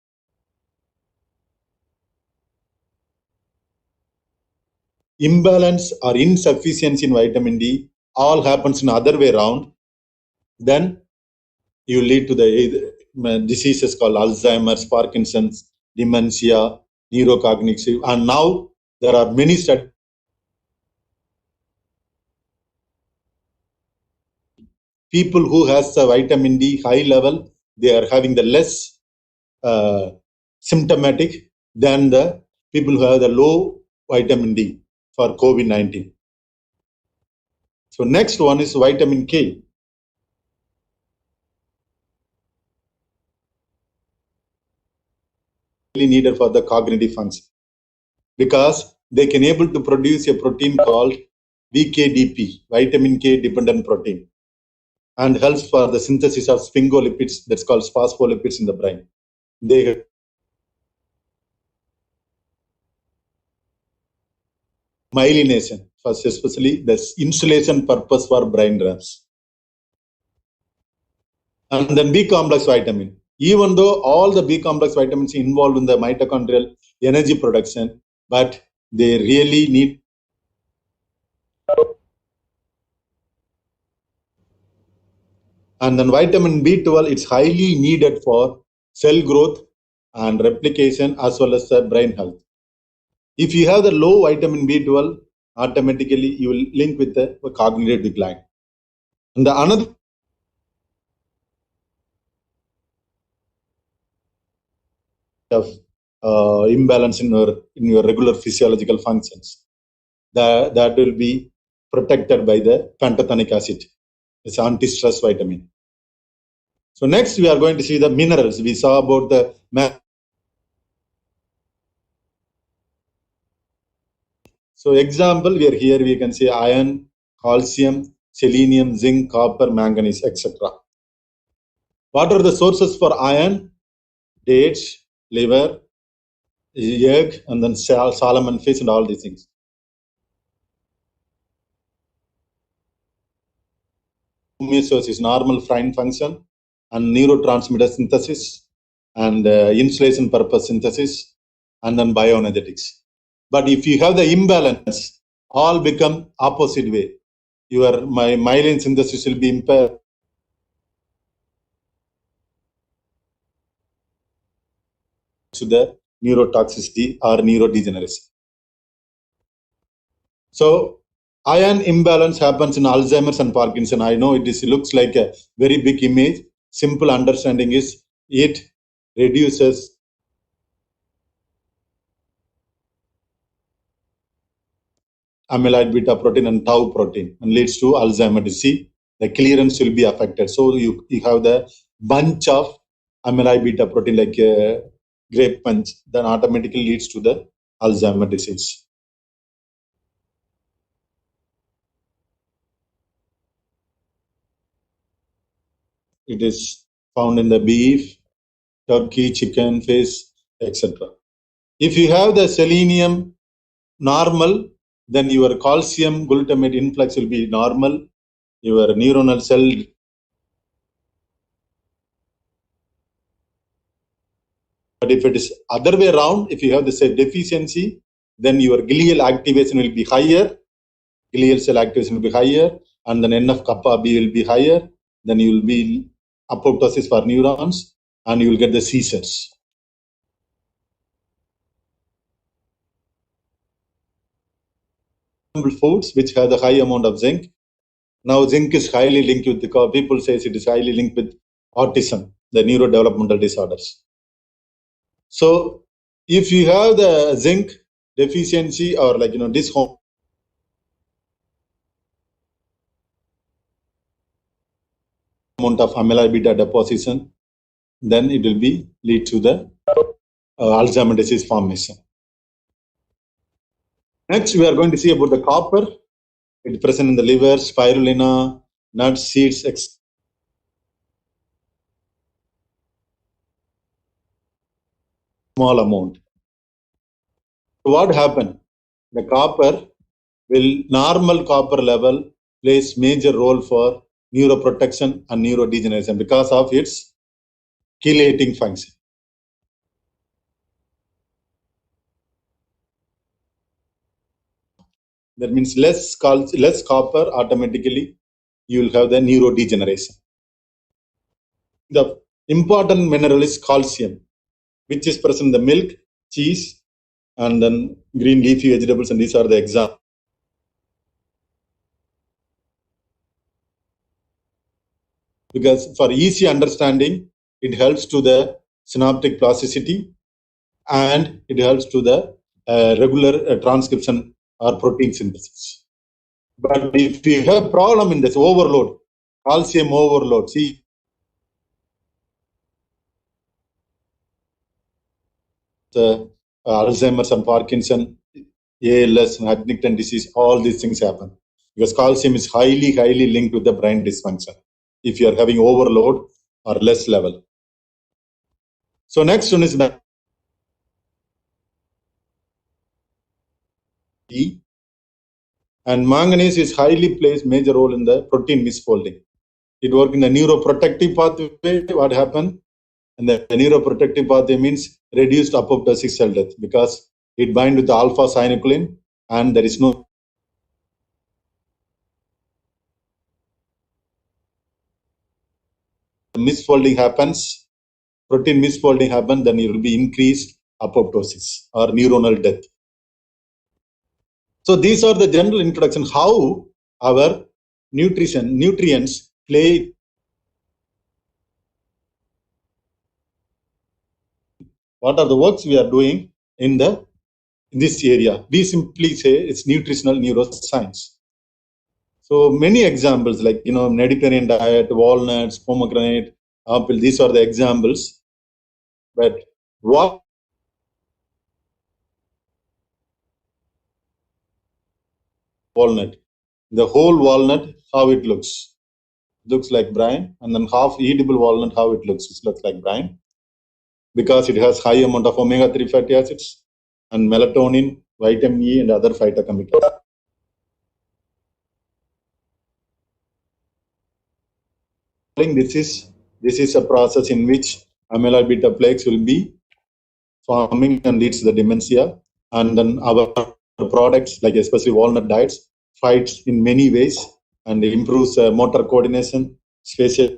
imbalance or insufficiency in vitamin D all happens in the other way around. Then you lead to the diseases called Alzheimer's, Parkinson's, dementia, neurocognitive, and now there are many studies. people who has the vitamin D high level, they are having the less symptomatic than the people who have the low vitamin D for COVID-19. So next one is vitamin K. Really needed for the cognitive function because they can able to produce a protein called VKDP, vitamin K dependent protein, and helps for the synthesis of sphingolipids, that's called phospholipids in the brain. They myelination, first especially the insulation purpose for brain RAMs. And then B complex vitamin. Even though all the B complex vitamins involved in the mitochondrial energy production, but they really need. And then vitamin B12, it's highly needed for cell growth and replication as well as the brain health. If you have the low vitamin B12, automatically you will link with the cognitive decline. And the another of imbalance in your regular physiological functions, that will be protected by the pantothenic acid. It's anti-stress vitamin. So next we are going to see the minerals. We saw about the so example, we are here, we can say iron, calcium, selenium, zinc, copper, manganese, etc. What are the sources for iron? Dates, liver, egg, and then salmon fish and all these things. Homeostasis is normal brain function and neurotransmitter synthesis and insulation purpose synthesis and then bioenergetics. But if you have the imbalance, all become opposite way. Your myelin synthesis will be impaired. To the neurotoxicity or neurodegeneration. So iron imbalance happens in Alzheimer's and Parkinson. I know it looks like a very big image. Simple understanding is it reduces amyloid beta protein and tau protein and leads to Alzheimer's disease. The clearance will be affected. So you have the bunch of amyloid beta protein like grape punch, then automatically leads to the Alzheimer's disease. It is found in the beef, turkey, chicken, fish, etc. If you have the selenium normal, then your calcium glutamate influx will be normal. Your neuronal cell. But if it is other way around, if you have the same deficiency, then your glial activation will be higher. Glial cell activation will be higher, and then NF kappa B will be higher. Then you will be apoptosis for neurons, and you will get the seizures. Foods which have the high amount of zinc. Now zinc is highly linked with the people says it is highly linked with autism, the neurodevelopmental disorders. So if you have the zinc deficiency or dysharmony, amount of amyloid beta deposition, then it will be lead to the Alzheimer's disease formation. Next, we are going to see about the copper. It is present in the liver, spirulina, nuts, seeds, etc. Small amount. So what happened? The copper normal copper level plays major role for neuroprotection and neurodegeneration because of its chelating function. That means less copper, automatically you will have the neurodegeneration. The important mineral is calcium, which is present in the milk, cheese, and then green leafy vegetables, and these are the examples. because for easy understanding, it helps to the synaptic plasticity and it helps to the regular transcription or protein synthesis. But if you have problem in this overload, calcium overload, see, Alzheimer's and Parkinson, ALS, and Huntington disease, all these things happen because calcium is highly linked with the brain dysfunction if you are having overload or less level. So next one is the E. And manganese is highly plays major role in the protein misfolding. It works in the neuroprotective pathway. What happened? And the neuroprotective pathway means reduced apoptotic cell death because it binds with the alpha synuclein and there is no misfolding happens, protein misfolding happens, then it will be increased apoptosis or neuronal death. So these are the general introduction how our nutrients play. What are the works we are doing in this area? We simply say it's nutritional neuroscience. So many examples like Mediterranean diet, walnuts, pomegranate, apple. These are the examples. But what walnut? The whole walnut, how it looks like brine, and then half edible walnut, how it looks like brine, because it has high amount of omega-3 fatty acids and melatonin, vitamin E, and other phytochemicals. This is a process in which amyloid beta plaques will be forming and leads to the dementia, and then our products like especially walnut diets fights in many ways and improves motor coordination, spatial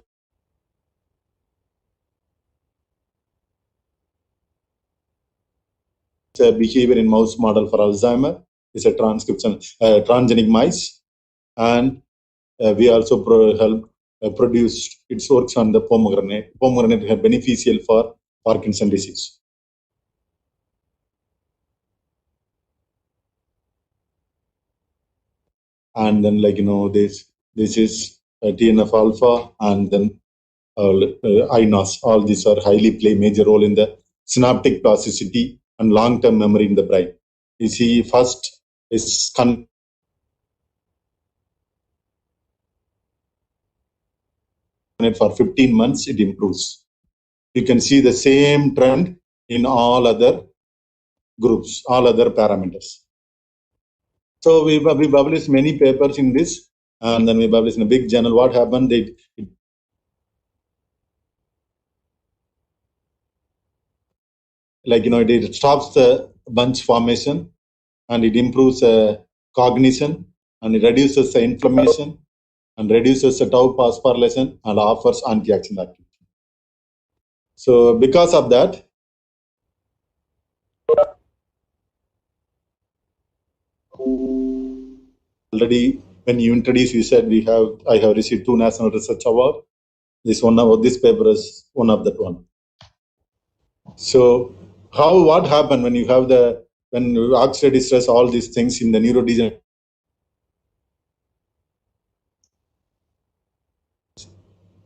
behavior in mouse model for Alzheimer is a transgenic mice, and we also help produce its works on the pomegranate. Pomegranate is beneficial for Parkinson disease. And then this is TNF alpha, and then INOS. All these are highly play major role in the synaptic plasticity and long-term memory in the brain. You see, first is for 15 months, it improves. You can see the same trend in all other groups, all other parameters. So we published many papers in this, and then we published in a big journal. What happened? It stops the bunch formation, and it improves cognition, and it reduces the inflammation, and reduces the tau phosphorylation, and offers antioxidant activity. So because of that, already when you introduced, you said I have received 2 National Research Awards. This paper is one of that one. So what happened when you have when oxidative stress, all these things in the neurodegeneration?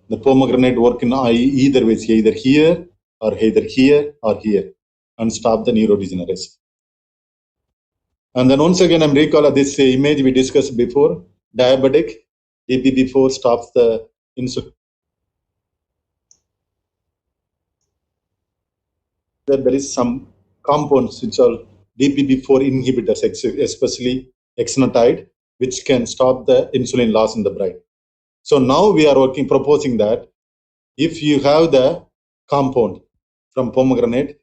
The pomegranate work in either ways, either here or here, and stop the neurodegeneration. And then once again, I'm recalling this image we discussed before. Diabetic, DPP4 stops the insulin. There is some compounds which are DPP4 inhibitors, especially exenatide, which can stop the insulin loss in the brain. So now we are proposing that if you have the compound from pomegranate,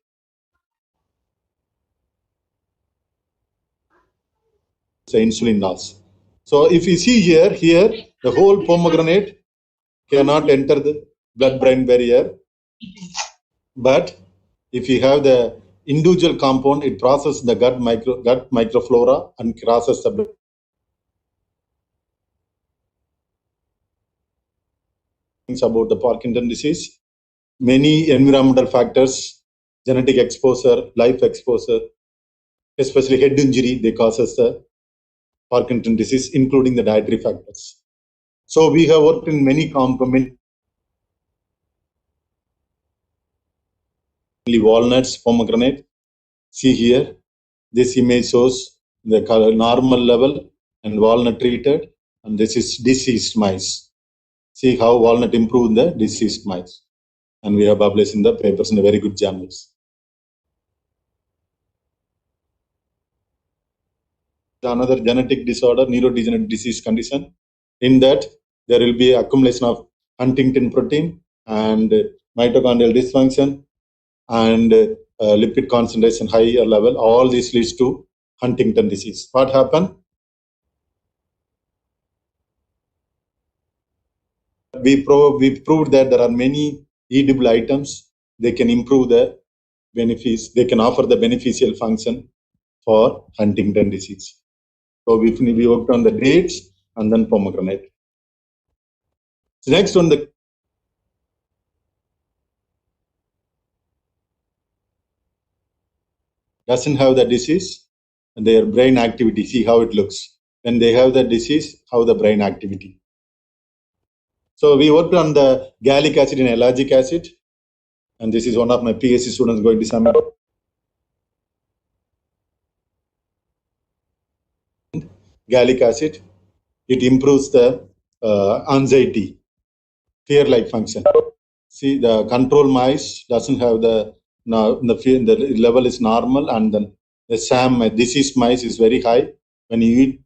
the insulin loss. So if you see here, the whole pomegranate cannot enter the blood-brain barrier. But if you have the individual compound, it processes the gut microflora and crosses the blood. things about the Parkinson disease. Many environmental factors, genetic exposure, life exposure, especially head injury, they causes the Parkinson disease, including the dietary factors. So we have worked in many components, walnuts, pomegranate. See here, this image shows the normal level and walnut treated, and this is diseased mice. See how walnut improved the diseased mice. And we have published in the papers in the very good journals. Another genetic disorder, neurodegenerative disease condition. In that, there will be accumulation of Huntington protein and mitochondrial dysfunction and lipid concentration higher level. All this leads to Huntington disease. What happened? We proved that there are many edible items. They can improve the benefits. They can offer the beneficial function for Huntington disease. So we worked on the dates and then pomegranate. So next one, the doesn't have the disease, and their brain activity. See how it looks. When they have the disease, how the brain activity. So we worked on the gallic acid and ellagic acid, and this is one of my PhD students going to submit. Gallic acid, it improves the anxiety, fear-like function. See, the control mice doesn't have the level is normal, and then the SAM disease mice is very high. When you eat,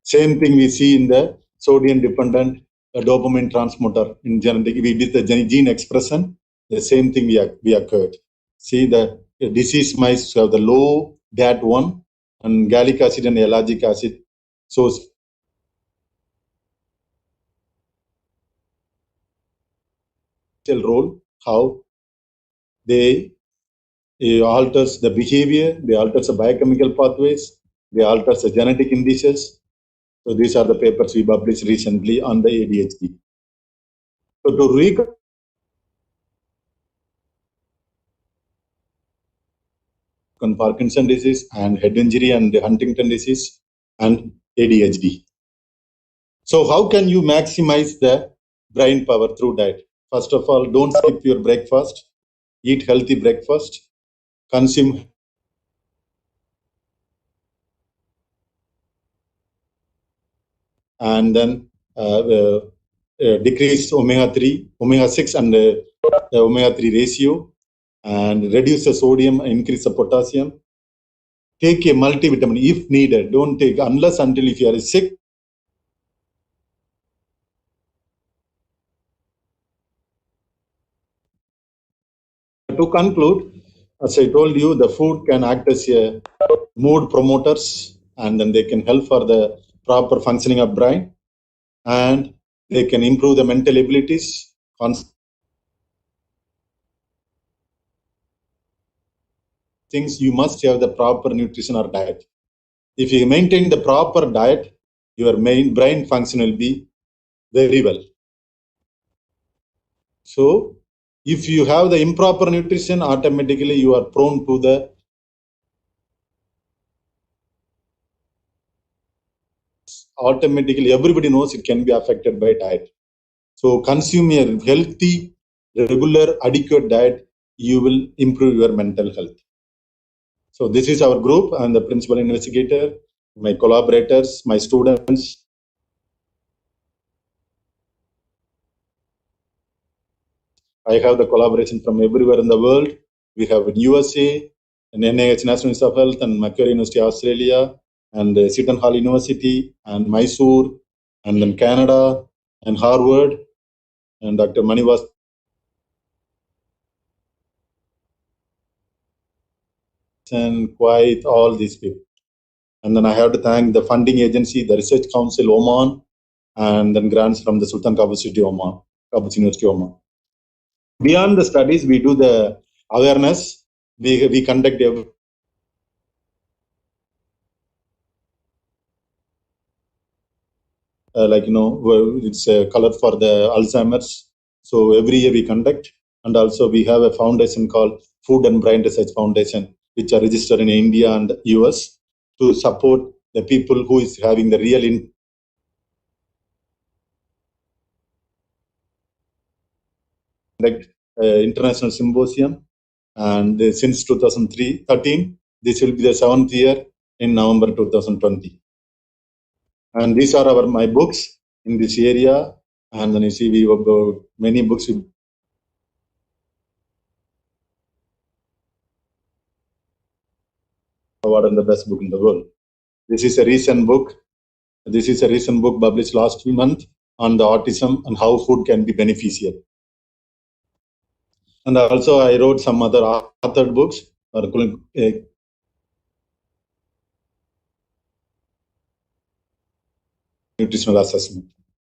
same thing we see in the sodium-dependent dopamine transmitter in genetic. We did the gene expression. The same thing we occurred. See, the disease mice have the low GAT1 and gallic acid and ellagic acid. So role how they alters the behavior, they alters the biochemical pathways, they alters the genetic indices. So these are the papers we published recently on the ADHD. So to recap, on Parkinson disease and head injury and Huntington disease and ADHD. So how can you maximize the brain power through diet? First of all, don't skip your breakfast. Eat healthy breakfast. Consume and then decrease omega-3, omega-6 and the omega-3 ratio, and reduce the sodium, increase the potassium. Take a multivitamin if needed. Don't take unless until if you are sick. To conclude, as I told you, the food can act as a mood promoters, and then they can help for the proper functioning of brain, and they can improve the mental abilities. Things you must have the proper nutrition or diet. If you maintain the proper diet, your main brain function will be very well. So if you have the improper nutrition, automatically you are prone to the automatically everybody knows it can be affected by diet. So consume a healthy, regular, adequate diet, you will improve your mental health. So this is our group. I'm the principal investigator, my collaborators, my students. I have the collaboration from everywhere in the world. We have in USA, and NIH National Institute of Health, and Macquarie University, Australia, and Seton Hall University, and Mysore, and then Canada, and Harvard, and Dr. Manivas. And quite all these people. And then I have to thank the funding agency, the Research Council Oman, and then grants from the Sultan Qaboos City Oman, Qaboos University Oman. Beyond the studies, we do the awareness. We conduct every it's a color for the Alzheimer's. So every year we conduct, and also we have a foundation called Food and Brain Research Foundation, which are registered in India and US to support the people who is having the real international symposium. And since 2013, this will be the 7th year in November 2020. And these are my books in this area. And then you see we have got many books. Award and the best book in the world. This is a recent book. This is a recent book published last month on the autism and how food can be beneficial. And also I wrote some other authored books nutritional assessment.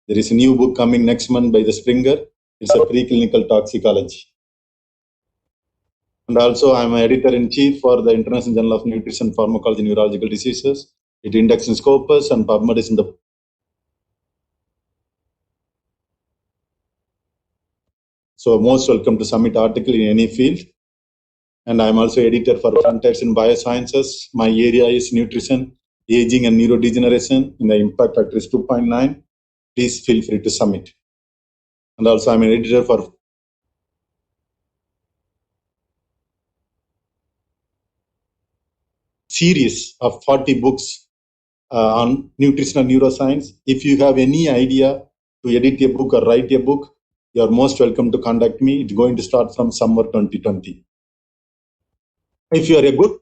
There is a new book coming next month by the Springer. It's a preclinical toxicology. And also I'm an editor-in-chief for the International Journal of Nutrition, Pharmacology, and Neurological Diseases. It indexes in Scopus and PubMed is in the. So most welcome to submit article in any field. And I'm also editor for Frontiers in Biosciences. My area is nutrition, aging and neurodegeneration. And the impact factor is 2.9. Please feel free to submit. And also I'm an editor for series of 40 books on nutritional neuroscience. If you have any idea to edit a book or write a book, you're most welcome to contact me. It's going to start from summer 2020. If you are a good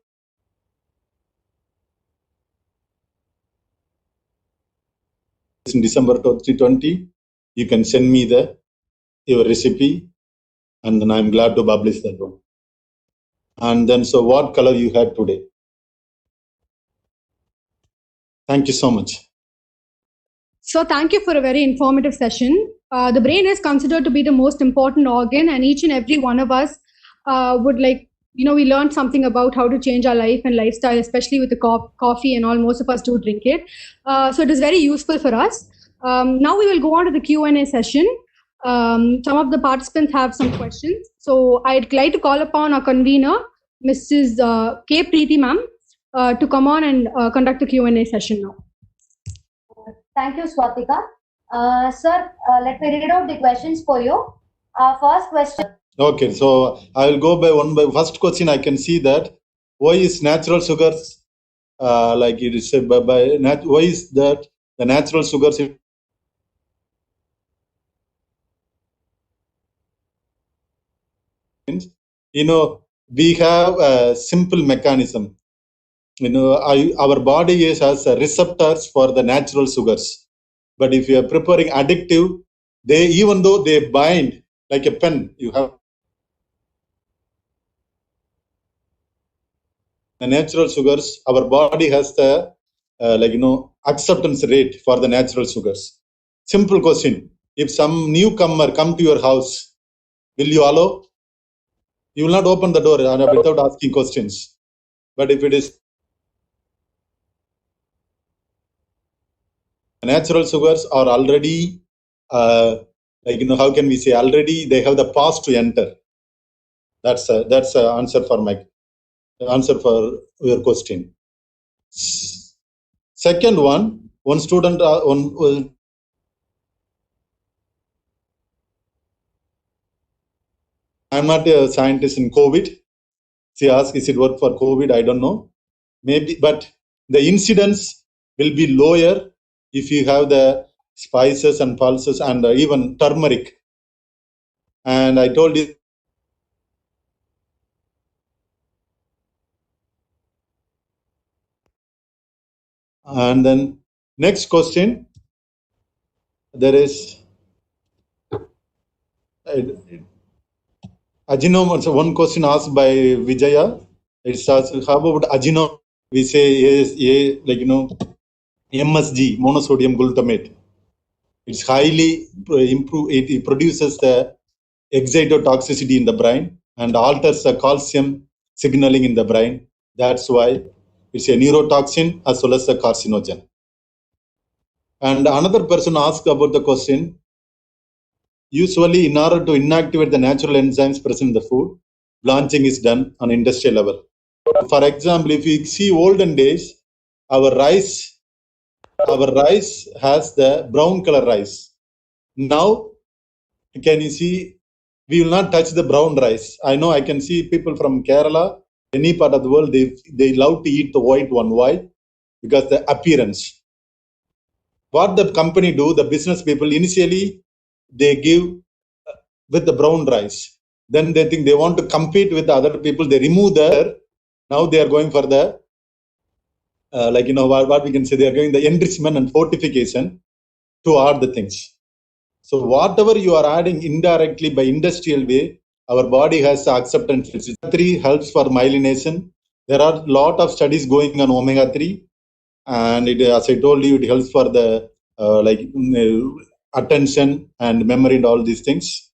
in December 2020, you can send me your recipe, and then I'm glad to publish that one. And then, so what color you had today? Thank you so much. So thank you for a very informative session. The brain is considered to be the most important organ, and each and every one of us would we learned something about how to change our life and lifestyle, especially with the coffee and all. Most of us do drink it. So it is very useful for us. Now we will go on to the Q&A session. Some of the participants have some questions. So I'd like to call upon our convener, Mrs. K. Preeti ma'am, to come on and conduct the Q&A session now. Thank you, Swatika. Sir, let me read out the questions for you. First question. Okay, so I will go by one by first question. I can see that why is natural sugars like it is said why is that the natural sugars we have a simple mechanism. Our body has receptors for the natural sugars, but if you are preparing addictive, even though they bind like a pen, you have the natural sugars. Our body has the acceptance rate for the natural sugars. Simple question: if some newcomer come to your house, will you allow? You will not open the door without asking questions. But if it is natural sugars are already how can we say, already they have the pass to enter. That's a answer for your question. Second one student I'm not a scientist in COVID. She asked, is it work for COVID? I don't know. Maybe, but the incidence will be lower if you have the spices and pulses and even turmeric. And I told you, and then next question, there is Ajinomoto. So one question asked by Vijaya. It's how about Ajinomoto? We say MSG, monosodium glutamate. It's highly improved. It produces the excitotoxicity in the brain and alters the calcium signaling in the brain. That's why it's a neurotoxin as well as a carcinogen. And another person asked about the question, usually in order to inactivate the natural enzymes present in the food, blanching is done on industrial level. For example, if you see olden days, our rice has the brown color rice. Now, can you see, we will not touch the brown rice. I know I can see people from Kerala, any part of the world, they love to eat the white one. Why? Because the appearance. What the company do, the business people, initially, they give with the brown rice. Then they think they want to compete with the other people. They remove now they are going for the, what we can say, they are going the enrichment and fortification to add the things. So whatever you are adding indirectly by industrial way, our body has to accept and fix it. Omega-3 helps for myelination. There are a lot of studies going on omega-3, and it, as I told you, it helps for the attention and memory and all these things.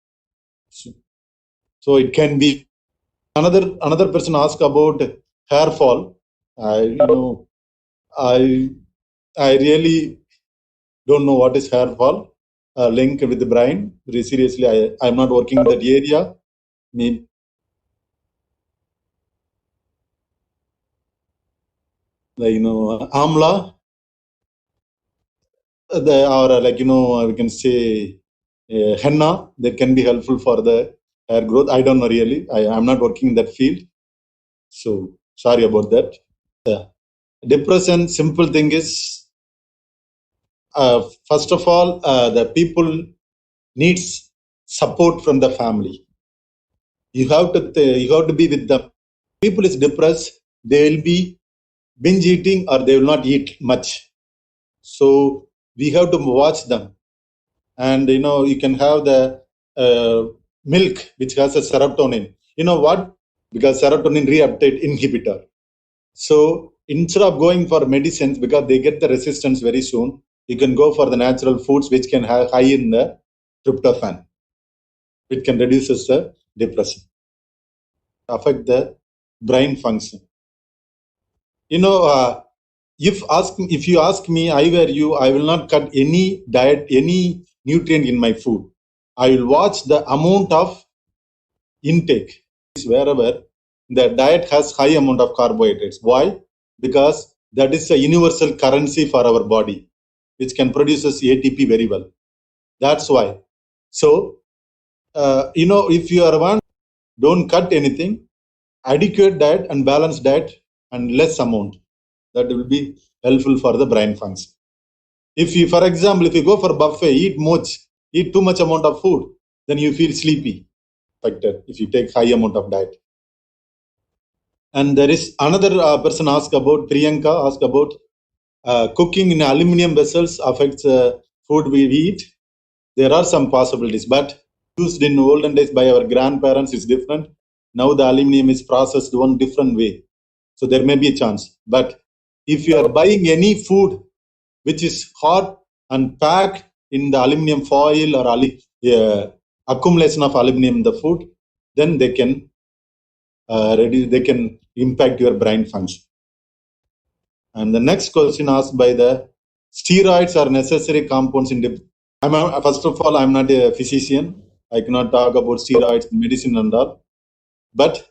So it can be. Another person asked about hair fall. I really don't know what is hair fall. Link with the brain. Very seriously, I'm not working in that area. Maybe amla, we can say henna, that can be helpful for the hair growth. I don't know really. I'm not working in that field, so sorry about that. Depression, simple thing is, first of all, the people needs support from the family. You have to be with them. People is depressed, they will be binge eating or they will not eat much. So we have to watch them. And you can have the milk which has a serotonin. You know what? Because serotonin reuptake inhibitor. So instead of going for medicines, because they get the resistance very soon, you can go for the natural foods which can have high in the tryptophan. It can reduce the depression, affect the brain function. If you ask me, I were you, I will not cut any diet, any nutrient in my food. I will watch the amount of intake. Wherever the diet has high amount of carbohydrates. Why? Because that is a universal currency for our body, which can produce us ATP very well. That's why. So, if you are one, don't cut anything. Adequate diet and balanced diet and less amount. That will be helpful for the brain function. If you, for example, if you go for buffet, eat too much amount of food, then you feel sleepy. If you take high amount of diet. And there is another person asked about, Priyanka asked about cooking in aluminum vessels affects food we eat. There are some possibilities, but used in olden days by our grandparents is different. Now the aluminum is processed one different way. So there may be a chance. But if you are buying any food which is hot and packed in the aluminum foil or accumulation of aluminum in the food, then they can impact your brain function. And the next question asked by the steroids are necessary compounds in first of all, I'm not a physician. I cannot talk about steroids, medicine and all. But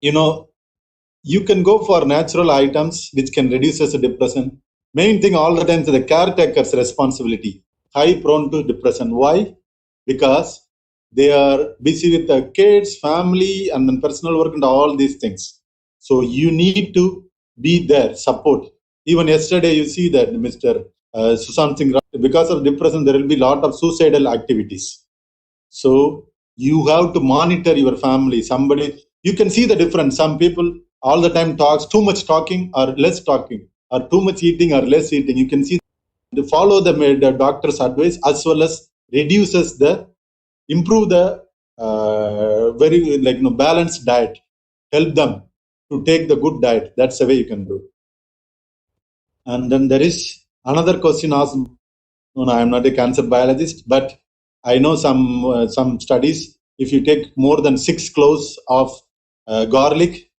you can go for natural items which can reduce the depression. Main thing all the time is the caretaker's responsibility. High prone to depression. Why? Because they are busy with the kids, family, and then personal work and all these things. So you need to be there, support. Even yesterday, you see that Mr. Sushant Singh, because of depression, there will be a lot of suicidal activities. So you have to monitor your family. You can see the difference. Some people all the time talks, too much talking or less talking, or too much eating or less eating. You can see to follow the doctor's advice as well as improve the balanced diet. Help them to take the good diet. That's the way you can do. And then there is another question asked. No, I'm not a cancer biologist, but I know some studies. If you take more than 6 cloves of garlic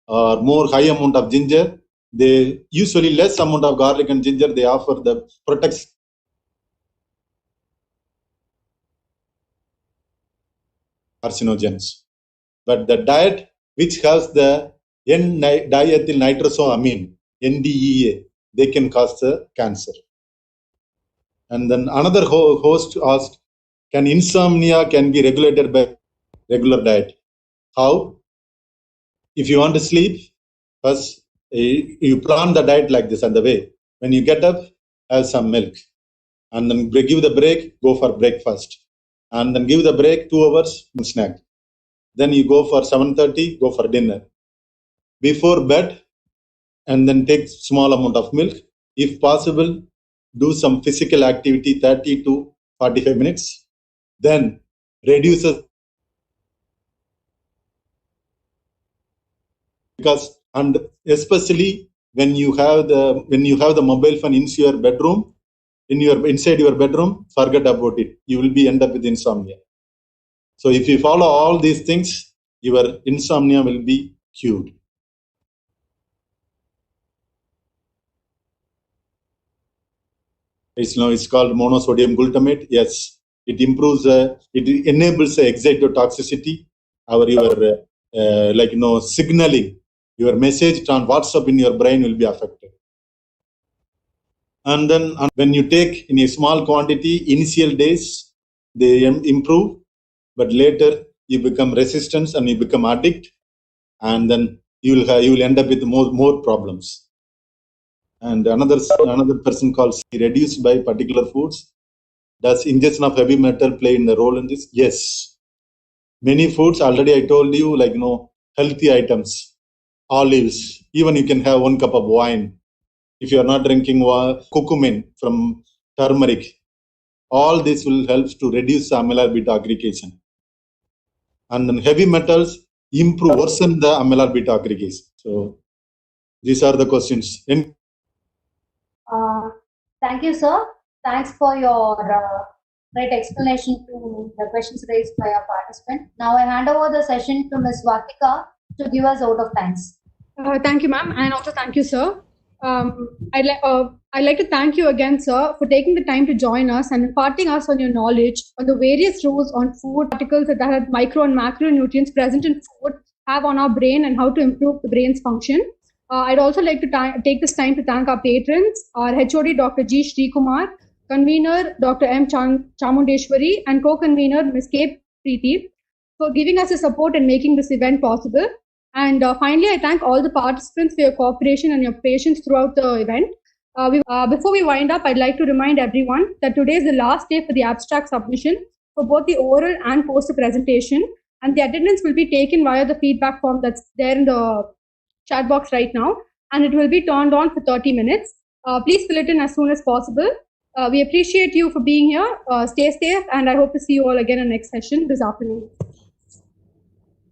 or more high amount of ginger, They usually less amount of garlic and ginger. They offer the protects carcinogens. But the diet which has the N-diethyl nitrosamine, NDEA, they can cause the cancer. And then another host asked, can insomnia can be regulated by regular diet? How? If you want to sleep, first you plan the diet like this, and the way when you get up, have some milk, and then give the break, go for breakfast, and then give the break 2 hours snack. Then you go for 7:30, go for dinner. Before bed, and then take small amount of milk. If possible, do some physical activity 30 to 45 minutes. Then reduces, because and especially when you have the mobile phone in your bedroom, inside your bedroom, forget about it. You will be end up with insomnia. So if you follow all these things, your insomnia will be cured. It's called monosodium glutamate. Yes, it improves. It enables excitotoxicity. Your signaling. Your message on WhatsApp in your brain will be affected. And then when you take in a small quantity, initial days they improve, but later you become resistant and you become addict, and then you will end up with more problems. And another person calls reduced by particular foods. Does ingestion of heavy metal play in the role in this? Yes. Many foods already I told you, like healthy items, olives. Even you can have 1 cup of wine. If you are not drinking curcumin from turmeric, all this will help to reduce amyloid beta aggregation. And then heavy metals worsen the amyloid beta aggregation. So these are the questions. Thank you, sir. Thanks for your great explanation to the questions raised by our participant. Now I hand over the session to Ms. Swatika to give us vote of thanks. Thank you, ma'am, and also thank you, sir. I'd like to thank you again, sir, for taking the time to join us and imparting us on your knowledge on the various roles on food particles that have micro and macronutrients present in food have on our brain and how to improve the brain's function. I'd also like to take this time to thank our patrons, our HOD, Dr. G. Srikumar, convener, Dr. M. Chamundeshwari, and co-convener, Ms. K. Preeti, for giving us the support and making this event possible. And finally, I thank all the participants for your cooperation and your patience throughout the event. Before we wind up, I'd like to remind everyone that today is the last day for the abstract submission for both the oral and poster presentation, and the attendance will be taken via the feedback form that's there in the chat box right now, and it will be turned on for 30 minutes. Please fill it in as soon as possible. We appreciate you for being here. Stay safe, and I hope to see you all again in the next session this afternoon.